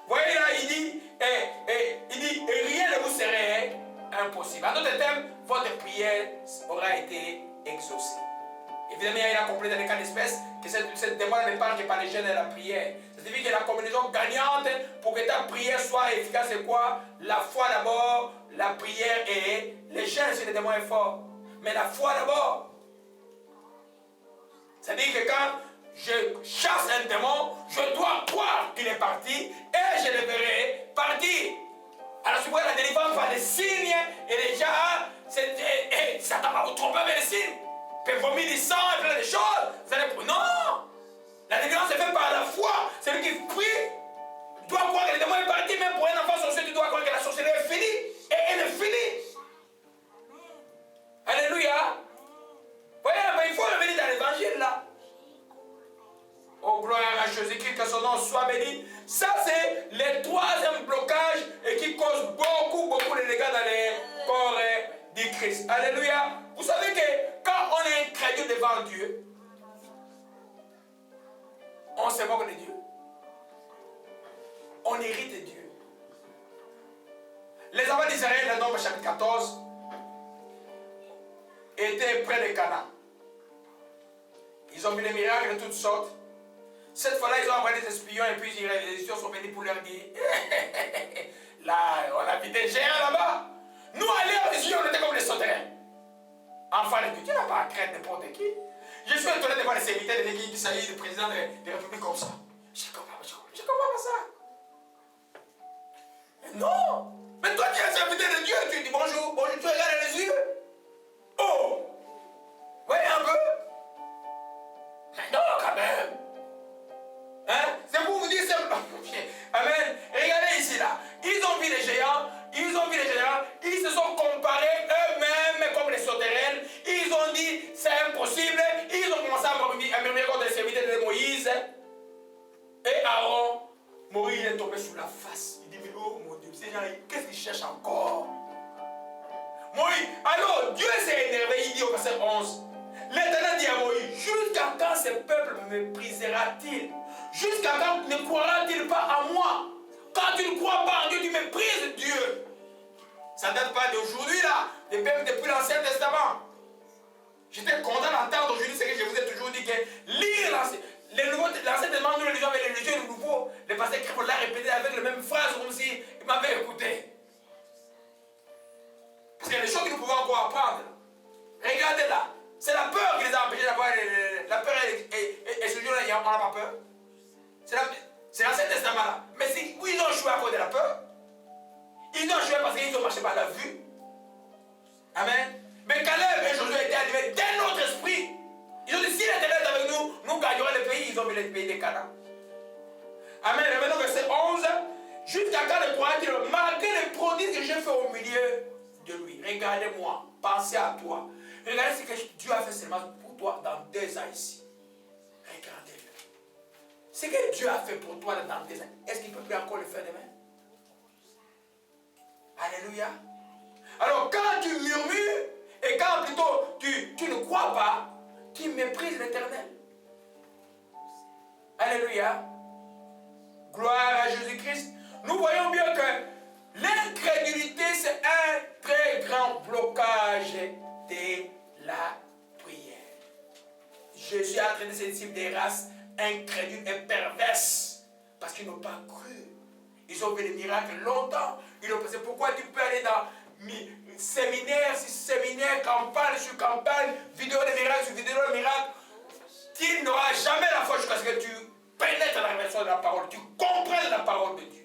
Vous voyez là, il dit, rien ne vous serait impossible. En d'autres termes, votre prière aura été exaucée. Évidemment, il a compris dans les cas d'espèce que cette demande ne parle que par les jeunes de la prière. Ça signifie que la combinaison gagnante pour que ta prière soit efficace, c'est quoi? La foi d'abord, la prière et les jeunes, c'est le démon est fort. Mais la foi d'abord. C'est-à-dire que quand je chasse un démon, je dois croire qu'il est parti et je le verrai partir. Alors, si vous voyez la délivrance par des signes et les gens, Satan va vous tromper avec les signes. Peut vomir du sang et plein de choses. Vous allez... Non! La délivrance est faite par la foi. Celui qui prie doit croire que le démon est parti. Même pour un enfant sorcier, tu dois croire que la sorcellerie est finie. Et elle est finie. Alléluia. Voyez, mais il faut revenir dans l'évangile là. Oh, gloire à Jésus-Christ, que son nom soit béni. Ça, c'est le troisième blocage et qui cause beaucoup de dégâts dans les corps du Christ. Alléluia. Vous savez que quand on est incrédule devant Dieu, on se moque de Dieu. On hérite de Dieu. Les enfants d'Israël, dans Nombre chapitre 14, étaient près de Canaan. Ils ont vu des miracles de toutes sortes. Cette fois-là, ils ont envoyé des espions et puis les espions sont venus pour leur dire là, on a vu des géants là-bas. Nous, à l'air des yeux, on était comme des sauterelles. Enfant de Dieu, tu n'as pas à craindre n'importe qui. Je suis étonné de voir les serviteurs de l'église qui s'agit du président des républiques comme ça. Je comprends pas ça. Mais non. Mais toi qui es serviteur de Dieu, tu dis bonjour, bonjour, tu regardes les yeux. Oh. Voyez un peu. Mais non, quand même. Hein? C'est pour vous dire simplement. Amen. Regardez ici là. Ils ont vu les géants. Ils se sont comparés eux-mêmes comme les sauterelles. Ils ont dit c'est impossible. Ils ont commencé à murmurer contre les serviteurs de Moïse. Et Aaron, Moïse est tombé sur la face. Il dit mais oh mon Dieu, ces gens, qu'est-ce qu'ils cherchent encore? Moïse, alors Dieu s'est énervé. Il dit au verset 11. L'Éternel dit à Moïse, jusqu'à quand ce peuple me méprisera-t-il? Jusqu'à quand ne croira-t-il pas à moi? Quand tu ne crois pas en Dieu, tu méprises Dieu. Ça ne date pas d'aujourd'hui là, depuis l'Ancien Testament. J'étais content d'entendre aujourd'hui ce que je vous ai toujours dit, que lire l'Ancien Testament, nous le lisons avec les légions du Nouveau. Le pasteur Crépol l'a répété avec les mêmes phrases comme s'il m'avait écouté. Parce qu'il y a des choses que nous pouvons encore apprendre. Regardez là. C'est la peur qui les a empêchés d'avoir la peur et ce jour-là, on n'a pas peur. C'est l'Ancien Testament là. Mais oui, ils ont joué à cause de la peur. Ils ont joué parce qu'ils ont marché par la vue. Amen. Mais Caleb et Josué étaient animés d'un autre esprit. Ils ont dit si l'Éternel est avec nous, nous gagnerons le pays. Ils ont vu le pays des Canaan. Amen. Et maintenant, verset 11. Jusqu'à quand le croira-t-il, malgré les prodiges que j'ai fait au milieu de lui? Regardez-moi, pensez à toi. Regardez ce que Dieu a fait seulement pour toi dans 2 ans ici. Regardez-le. Ce que Dieu a fait pour toi dans 2 ans, est-ce qu'il ne peut plus encore le faire demain? Alléluia. Alors quand tu murmures et quand plutôt tu ne crois pas, tu méprises l'Éternel. Alléluia. Gloire à Jésus-Christ. Nous voyons bien que l'incrédulité, c'est un très grand blocage de la prière. Jésus a traité ses disciples des races incrédules et perverses parce qu'ils n'ont pas cru. Ils ont vu des miracles longtemps. Ils ont pensé pourquoi tu peux aller dans séminaire sur séminaire, campagne sur campagne, vidéo de miracles sur vidéo de miracles. Tu n'auras jamais la foi jusqu'à ce que tu pénètres la révélation de la parole, tu comprennes la parole de Dieu.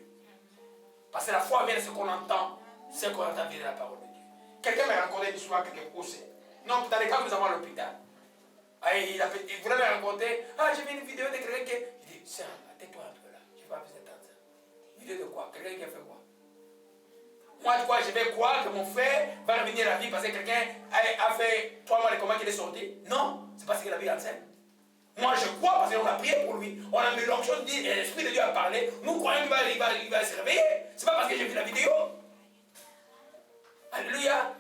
Parce que la foi vient de ce qu'on entend, vient de la parole de Dieu. Quelqu'un m'a raconté une histoire quelque chose. Non, dans les cas où nous avons à l'hôpital. Il voulait me raconter, j'ai vu une vidéo de quelqu'un qui... Je dis, tiens, tais-toi un peu là, je ne vais pas vous attendre ça. Vidéo de quoi? Quelqu'un qui a fait quoi? Moi, tu crois, je vais croire que mon frère va revenir à la vie parce que quelqu'un a fait 3 mois de combat qu'il est sorti? Non, c'est parce que la vie enseigne. Moi, je crois parce qu'on a prié pour lui. On a mis l'onction de dire, et l'Esprit de Dieu a parlé. Nous croyons qu'il va se réveiller. C'est pas parce que j'ai vu la vidéo. Alléluia.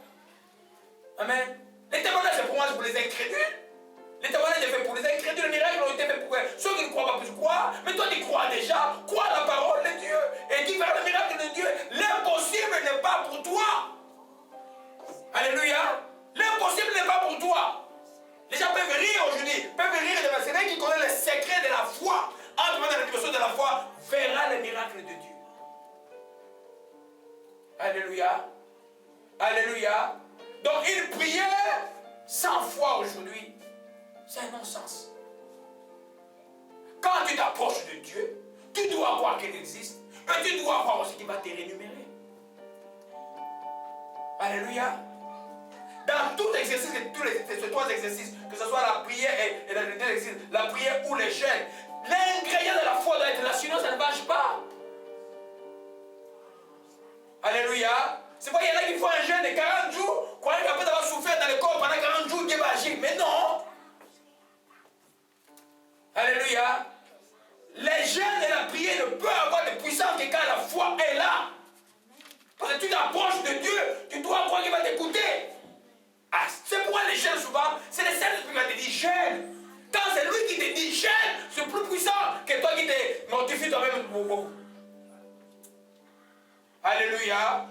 Amen. Les témoignages, c'est pour moi, c'est pour les incrédules. Les témoignages, c'est fait pour les incrédules. Les miracles ont été faits pour ceux qui ne croient pas plus croient. Mais toi, tu crois déjà. Crois la parole de Dieu. Et tu verras le miracle de Dieu. L'impossible n'est pas pour toi. Alléluia. L'impossible n'est pas pour toi. Les gens peuvent rire aujourd'hui, peuvent rire de ma série qui connaît les secrets de la foi. Entre dans la dimension de la foi, verra les miracles de Dieu. Alléluia. Alléluia. Donc une prière sans foi aujourd'hui, c'est un non-sens. Quand tu t'approches de Dieu, tu dois croire qu'il existe, mais tu dois croire aussi qu'il va te rémunérer. Alléluia. Dans tout exercice, ces 3 exercices, que ce soit la prière et la prière ou les jeûnes, l'ingrédient de la foi doit être là, sinon ça ne marche pas. Alléluia. C'est pourquoi il y en a qui font un jeûne de 40 jours, croyant qu'après avoir souffert dans le corps pendant 40 jours, Dieu va agir. Mais non. Alléluia. Les jeûnes et la prière ne peuvent avoir de puissance que quand la foi est là. Parce que tu t'approches de Dieu, tu dois croire qu'il va t'écouter. C'est pourquoi les jeûnes souvent, c'est le Saint-Esprit qui va te dire jeûne. Quand c'est lui qui te dit jeûne, c'est plus puissant que toi qui te mortifies toi-même beaucoup. Alléluia.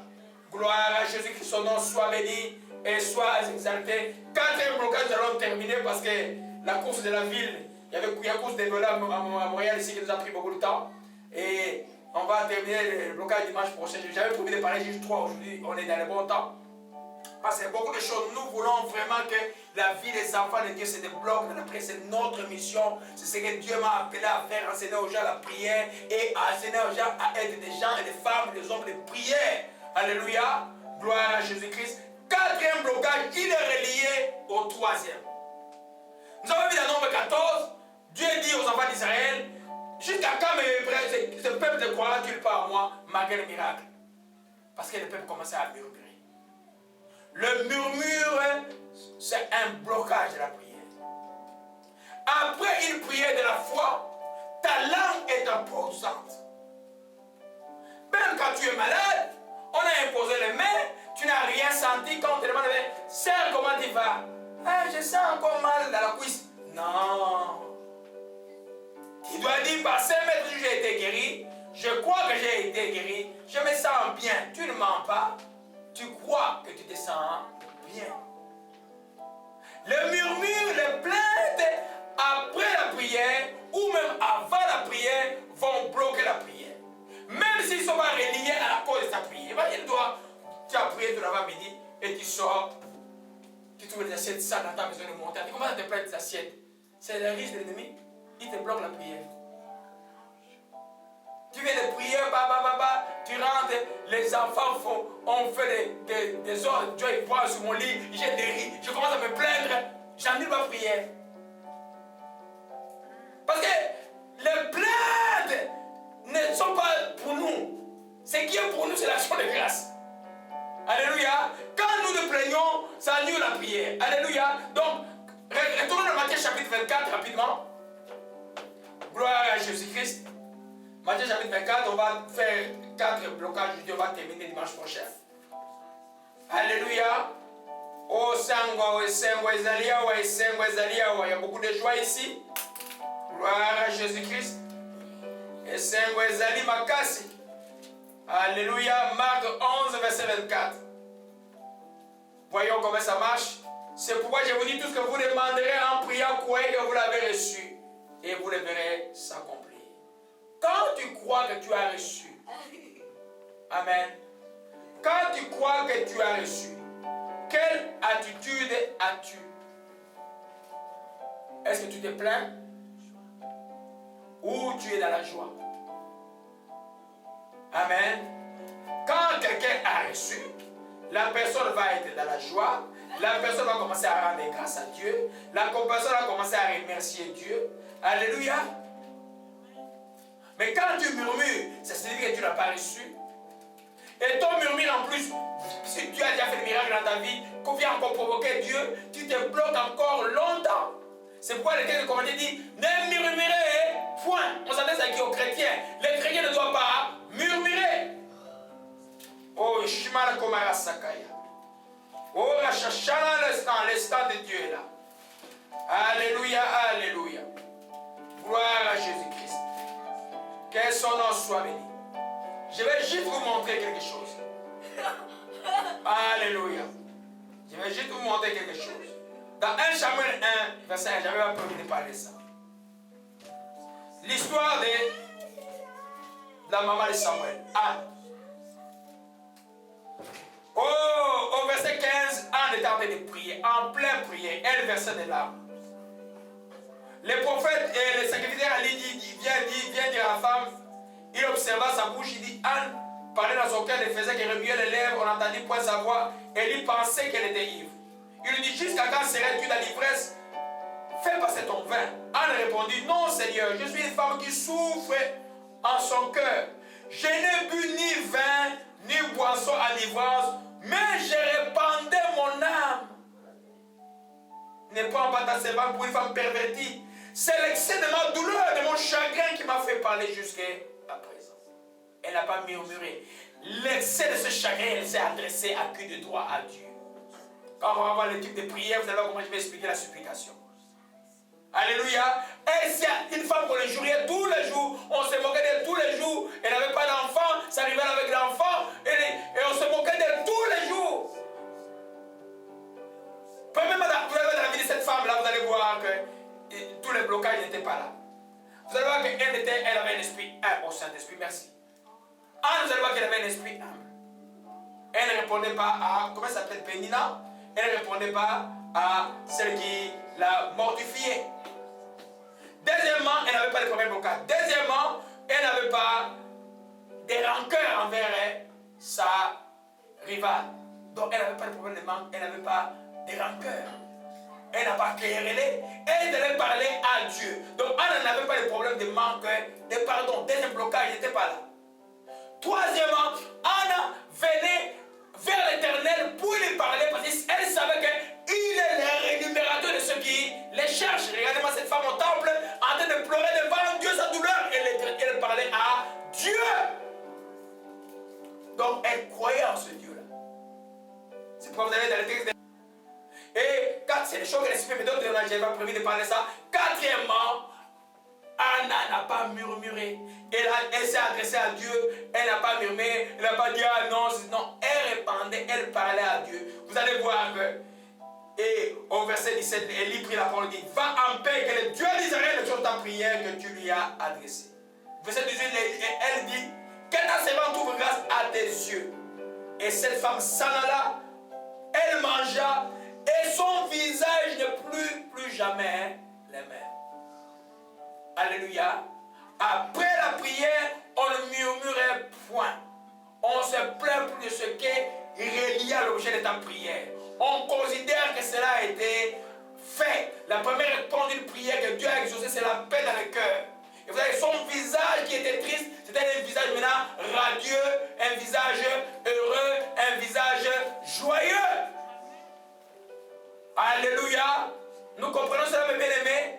Gloire à Jésus, que son nom soit béni. et sois exalté. Quatrième blocage, nous allons terminer parce que la course de la ville, il y avait la course des voleurs à Montréal ici qui nous a pris beaucoup de temps. Et on va terminer le blocage dimanche prochain. J'avais promis de parler juste 3 aujourd'hui, on est dans le bon temps. Parce qu'il y a beaucoup de choses. Nous voulons vraiment que la vie des enfants de Dieu se débloque. Après, c'est notre mission. C'est ce que Dieu m'a appelé à faire, enseigner aux gens la prière et enseigner aux gens à être des gens et des femmes, des hommes de prière. Alléluia. Gloire à Jésus-Christ. Quatrième blocage, il est relié au troisième. Nous avons vu dans Nombre 14, Dieu dit aux enfants d'Israël, jusqu'à quand ce peuple ne croira-t-il pas à moi, malgré le miracle? Parce que le peuple commençait à murmurer. Le murmure, c'est un blocage de la prière. Après une prière de la foi, ta langue est imposante. Même quand tu es malade, on a imposé les mains, tu n'as rien senti quand on te demande, Sœur, comment tu vas? Ah, je sens encore mal dans la cuisse. Non. Tu dois dire, par 5 mètres, j'ai été guéri. Je crois que j'ai été guéri. Je me sens bien. Tu ne mens pas. Tu crois que tu te sens bien. Le murmure, les plaintes après la prière ou même avant la prière vont bloquer la prière. Même s'ils ne sont pas reliés à la cause de ta prière. Tu as prié tout l'avant-midi et tu sors. Tu trouves les assiettes sales dans ta maison de montagne. Tu commences à te plaindre des assiettes. C'est le risque de l'ennemi. Il te bloque la prière. Tu viens de prier, tu rentres, les enfants ont fait des ordres, Dieu il voit sur mon lit, j'ai des riz, je commence à me plaindre, j'annule ma prière. Parce que les plaintes ne sont pas pour nous. Ce qui est pour nous, c'est l'action de grâce. Alléluia. Quand nous nous plaignons, ça annule la prière. Alléluia. Donc, retournons dans Matthieu chapitre 24 rapidement. Gloire à Jésus-Christ. Matthieu chapitre 24, on va faire 4 blocages, on va terminer dimanche prochain. Alléluia. Oh Sangwa, Ezalia, il y a beaucoup de joie ici. Gloire à Jésus-Christ. Et Sangwa, Ezali, Makasi. Alléluia. Marc 11, verset 24. Voyons comment ça marche. C'est pourquoi je vous dis tout ce que vous demanderez en priant, croyez que vous l'avez reçu. Et vous le verrez s'accomplir. Quand tu crois que tu as reçu, amen. Quand tu crois que tu as reçu, quelle attitude as-tu? Est-ce que tu te plains? Ou tu es dans la joie? Amen. Quand quelqu'un a reçu, la personne va être dans la joie, la personne va commencer à rendre grâce à Dieu, la personne va commencer à remercier Dieu. Alléluia. Mais quand tu murmures, ça signifie que tu n'as pas reçu. Et ton murmure en plus, si Dieu a déjà fait le miracle dans ta vie, qu'on vient encore provoquer Dieu, tu te bloques encore longtemps. C'est pourquoi le texte de Corinthiens dit, ne murmurez, point. On s'adresse à qui? Aux chrétiens. Les chrétiens ne doivent pas murmurer. Oh, Shimala Komara Sakaya. Oh, Rachachana, l'instant de Dieu est là. Alléluia, alléluia. Gloire à Jésus-Christ. Que son nom soit béni. Je vais juste vous montrer quelque chose. Alléluia. Je vais juste vous montrer quelque chose. Dans 1 Samuel 1, verset 1, j'avais pas prévu de parler de ça. L'histoire de la maman de Samuel. Anne. Oh, au verset 15, Anne était en train de prier, en pleine prière. Elle versait des larmes. Le prophète et le sacrificateur Ali vient dire à la femme, il observa sa bouche, il dit, Anne parlait dans son cœur, elle faisait qu'elle remuait les lèvres, on n'entendit point sa voix, et il pensait qu'elle était ivre. Il lui dit, jusqu'à quand serais-tu dans l'ivresse? Fais passer ton vin. Anne répondit, non Seigneur, je suis une femme qui souffre en son cœur. Je n'ai bu ni vin, ni boisson à l'ivrance, mais je répandais mon âme. Ne prends pas ta servante pour une femme pervertie. C'est l'excès de ma douleur, de mon chagrin qui m'a fait parler jusqu'à présent. Elle n'a pas murmuré. L'excès de ce chagrin, elle s'est adressée à cul de droit à Dieu. Quand on va voir le type de prière, vous allez voir comment je vais expliquer la supplication. Alléluia. Elle, c'est une femme qu'on le jurait tous les jours. On se moquait d'elle tous les jours. Elle n'avait pas d'enfant. Ça arrivait avec l'enfant. Et on se moquait d'elle tous les jours. Premièrement, vous allez voir dans la vie de cette femme-là, vous allez voir que tous les blocages n'étaient pas là. Vous allez voir qu'elle avait un esprit au Saint-Esprit, merci. Vous allez voir qu'elle avait un esprit Elle ne répondait pas à, comment elle s'appelle, Pénina. Elle ne répondait pas à celle qui l'a mortifiée. Deuxièmement, elle n'avait pas de premier blocage. Deuxièmement, elle n'avait pas des rancœurs envers sa rivale. Donc elle n'avait pas de problème de manque, elle n'avait pas de rancœurs. Elle n'a pas querellé, elle devait parler à Dieu. Donc Anna n'avait pas de problème de manque, de pardon. Deuxième blocage, il n'était pas là. Troisièmement, Anna venait vers l'Éternel pour lui parler parce qu'elle savait qu'il est le rémunérateur de ceux qui les cherchent. Regardez-moi cette femme au temple en train de pleurer devant Dieu sa douleur. Elle parlait à Dieu. Donc elle croyait en ce Dieu-là. C'est pourquoi vous allez dans le texte. Et c'est les choses que l'Esprit me donne, je n'avais pas prévu de parler de ça. Quatrièmement, Anna n'a pas murmuré. Elle s'est adressée à Dieu. Elle n'a pas murmuré. Elle n'a pas dit ah non, non. Elle répondait, elle parlait à Dieu. Vous allez voir que, et au verset 17, Élie prit la parole et dit va en paix, que le Dieu d'Israël sur ta prière que tu lui as adressée. Verset 18, elle dit que ta servante trouve grâce à tes yeux. Et cette femme s'en alla, elle mangea, et son visage ne plus jamais le même. Alléluia. Après la prière, on ne murmurait point. On ne se plaint plus de ce qui est relié à l'objet de ta prière. On considère que cela a été fait. La première réponse d'une prière que Dieu a exaucée, c'est la paix dans le cœur. Et vous avez son visage qui était triste, c'était un visage maintenant radieux, un visage heureux, un visage joyeux. Alléluia. Nous comprenons cela, mes bien-aimés.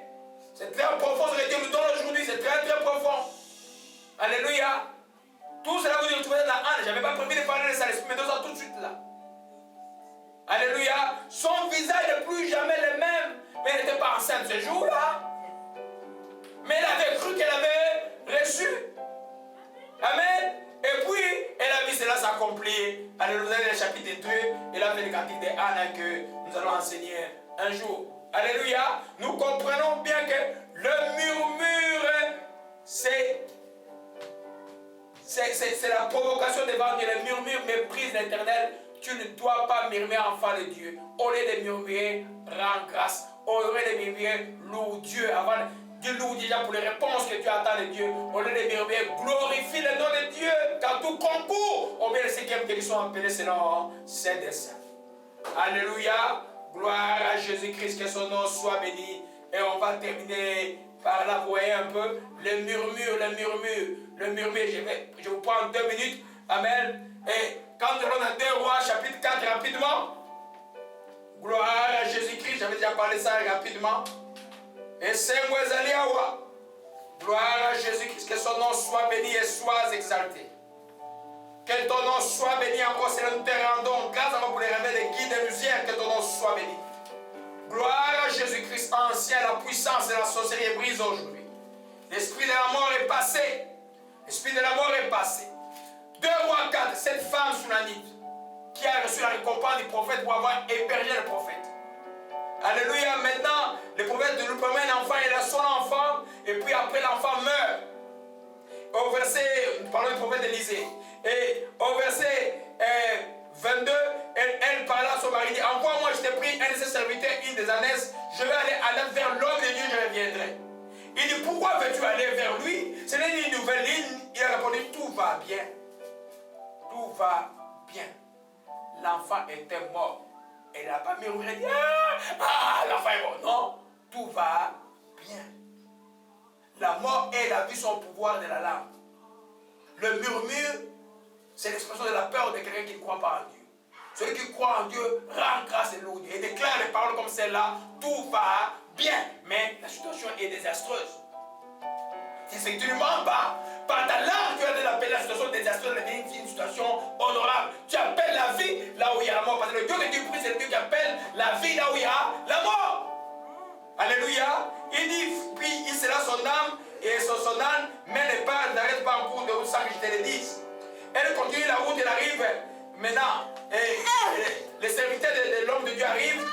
C'est très profond ce que Dieu nous donne aujourd'hui. C'est très très profond. Alléluia. Tout cela vous retrouvez dans Anne. Je n'avais pas prévu de parler de ça. L'Esprit me donne ça tout de suite là. Alléluia. Son visage n'est plus jamais le même. Mais elle n'était pas enceinte ce jour-là. Mais elle avait cru qu'elle avait reçu. Amen. Et puis, elle a vu cela s'accomplir. Alléluia, dans le chapitre 2, elle a fait le cantique d'Anne que nous allons enseigner un jour. Alléluia. Nous comprenons bien que le murmure, c'est la provocation devant Dieu. Le murmure méprise l'Éternel. Tu ne dois pas murmurer, enfant de Dieu. Au lieu de murmurer, rends grâce. Au lieu de murmurer, loue Dieu avant Dieu loue déjà pour les réponses que tu attends de Dieu. Au lieu de murmurer, glorifie le nom de Dieu, car tout concourt au bien de ceux qui sont appelés selon ses desseins. Alléluia. Gloire à Jésus-Christ, que son nom soit béni. Et on va terminer par là, vous voyez un peu, le murmure. Je vous prends 2 minutes. Amen. Et quand nous allons dans 2 Rois, chapitre 4, rapidement. Gloire à Jésus-Christ, j'avais déjà parlé ça rapidement. Et c'est Mwezaliawa. Gloire à Jésus-Christ, que son nom soit béni et soit exalté. Que ton nom soit béni encore, c'est nous te rendons grâce à nous pour les remèdes des guides et lusières, que ton nom soit béni. Gloire à Jésus-Christ, ancien, la puissance de la sorcellerie est brise aujourd'hui. L'esprit de la mort est passé. L'esprit de la mort est passé. 2 Rois 4, cette femme sounanite qui a reçu la récompense du prophète pour avoir hébergé le prophète. Alléluia. Maintenant, le prophète nous promet un enfant, il a son enfant, et puis après l'enfant meurt. Au verset, nous parlons du prophète Élisée. Et au verset 22, elle parla à son mari, dit, envoie-moi, je t'ai pris un de ses serviteurs, une des ânesses, je vais aller vers l'homme de Dieu, je reviendrai. Il dit, pourquoi veux-tu aller vers lui? Ce n'est ni une nouvelle ligne. Il a répondu, tout va bien. Tout va bien. L'enfant était mort. Elle n'a pas murmuré, dit, l'enfant est mort. Non, tout va bien. La mort, elle a vu son pouvoir de la langue. Le murmure, c'est l'expression de la peur de quelqu'un qui ne croit pas en Dieu. Celui qui croit en Dieu rend grâce et loue Dieu et déclare des paroles comme celle-là, tout va bien. Mais la situation est désastreuse. Si c'est que tu ne mens pas, par ta langue, tu as appelé la situation désastreuse, une situation honorable. Tu appelles la vie là où il y a la mort. Parce que le Dieu que tu pries, c'est le Dieu qui appelle la vie là où il y a la mort. Alléluia. Il dit, puis il sera son âme et son âne, mais ne pas, n'arrête pas en cours de route sans que je te le dise. Elle continue la route, elle arrive maintenant. Et les serviteurs de l'homme de Dieu arrivent.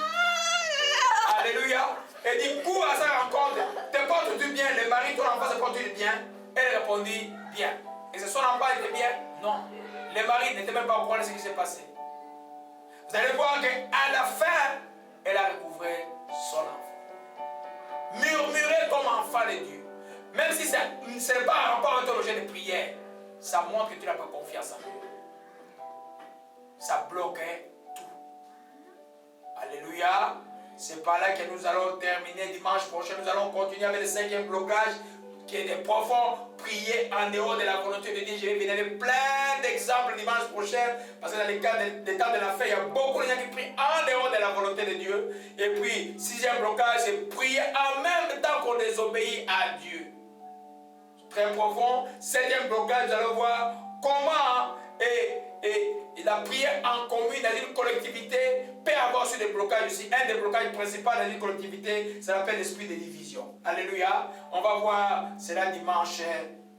pas comprendre ce qui s'est passé. Vous allez voir qu'à la fin, elle a recouvré son enfant. Murmurer comme enfant de Dieu. Même si ce n'est pas encore un objet de prière, ça montre que tu n'as pas confiance en Dieu. Ça bloquait tout. Alléluia. C'est par là que nous allons terminer dimanche prochain. Nous allons continuer avec le 5e blocage, qui est des profonds prier en dehors de la volonté de Dieu. Je vais venir avec plein d'exemples dimanche prochain, parce que dans les cas des temps de la fin, il y a beaucoup de gens qui prient en dehors de la volonté de Dieu. Et puis, 6e blocage, c'est prier en même temps qu'on désobéit à Dieu. Très profond. 7e blocage, nous allons voir comment la prière en commune dans une collectivité peut avoir sur des blocages aussi. Un des blocages principaux dans une collectivité, ça s'appelle l'esprit de division. Alléluia. On va voir cela dimanche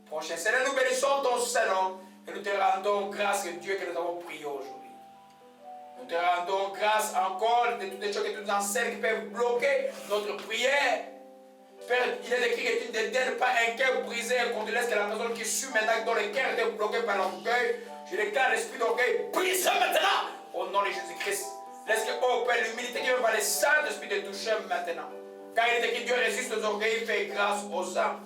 prochain. Seigneur, nous bénissons ton Saint-Nom et nous te rendons grâce que Dieu que nous avons prié aujourd'hui. Nous te rendons grâce encore de toutes les choses que tu nous enseignes qui peuvent bloquer notre prière. Père, il est écrit que tu ne donnes pas un cœur brisé et qu'on te laisse que la personne qui suit maintenant, dont le cœur était bloqué par l'orgueil. Je déclare l'esprit d'orgueil brisé maintenant au nom de Jésus-Christ. Laisse que, oh Père, l'humilité qui veut par le Saint-Esprit de toucher maintenant. Car il est écrit, Dieu résiste aux orgueils, il fait grâce aux hommes.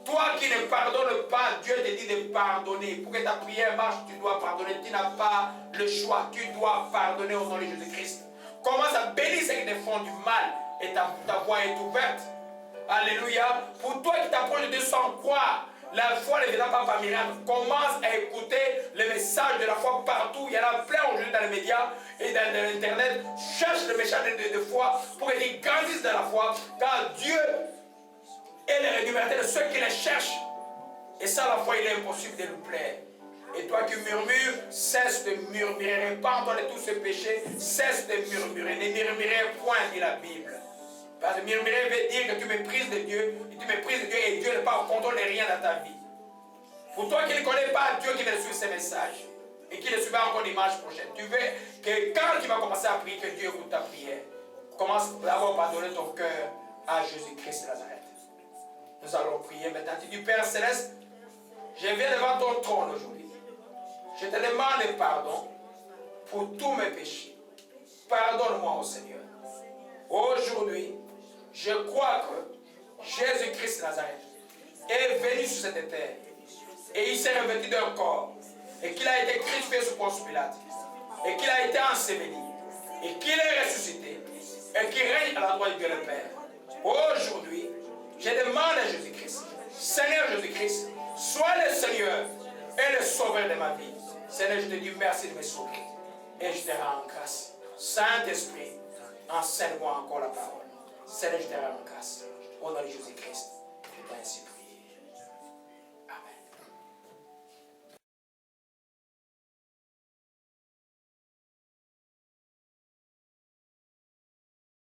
Toi qui ne pardonnes pas, Dieu te dit de pardonner. Pour que ta prière marche, tu dois pardonner. Tu n'as pas le choix. Tu dois pardonner au nom de Jésus-Christ. Commence à bénir ceux qui te font du mal et ta voix est ouverte. Alléluia. Pour toi qui t'approches de Dieu sans croire, la foi ne viendra pas par miracle. Commence à écouter le message de la foi partout. Il y en a plein aujourd'hui dans les médias et dans l'internet. Cherche le message de foi pour qu'ils grandissent dans la foi. Car Dieu est le rédempteur de ceux qui les cherchent. Et sans la foi, il est impossible de nous plaire. Et toi qui murmures, cesse de murmurer. Répands-toi de tous ces péchés. Cesse de murmurer. Ne murmurez point, dit la Bible. Parce que murmurer veut dire que tu méprises de Dieu, et tu méprises de Dieu et Dieu n'est pas au contrôle de rien dans ta vie. Pour toi qui ne connais pas Dieu, qui ne suit ses messages et qui ne suit pas encore dimanche prochain, tu veux que quand tu vas commencer à prier, que Dieu écoute ta prière. Commence d'abord par donner ton cœur à Jésus-Christ de Nazareth. Nous allons prier maintenant. Tu dis, Père Céleste, je viens devant ton trône aujourd'hui. Je te demande pardon pour tous mes péchés. Pardonne-moi, ô Seigneur. Aujourd'hui, je crois que Jésus-Christ de Nazareth est venu sur cette terre et il s'est revêtu d'un corps et qu'il a été crucifié sous Ponce Pilate et qu'il a été enseveli et qu'il est ressuscité et qu'il règne à la droite de Dieu le Père. Aujourd'hui, je demande à Jésus-Christ, Seigneur Jésus-Christ, sois le Seigneur et le Sauveur de ma vie. Seigneur, je te dis merci de me sauver et je te rends grâce. Saint-Esprit, enseigne-moi encore la parole. Seigneur, je te rends grâce. Au nom de Jésus-Christ.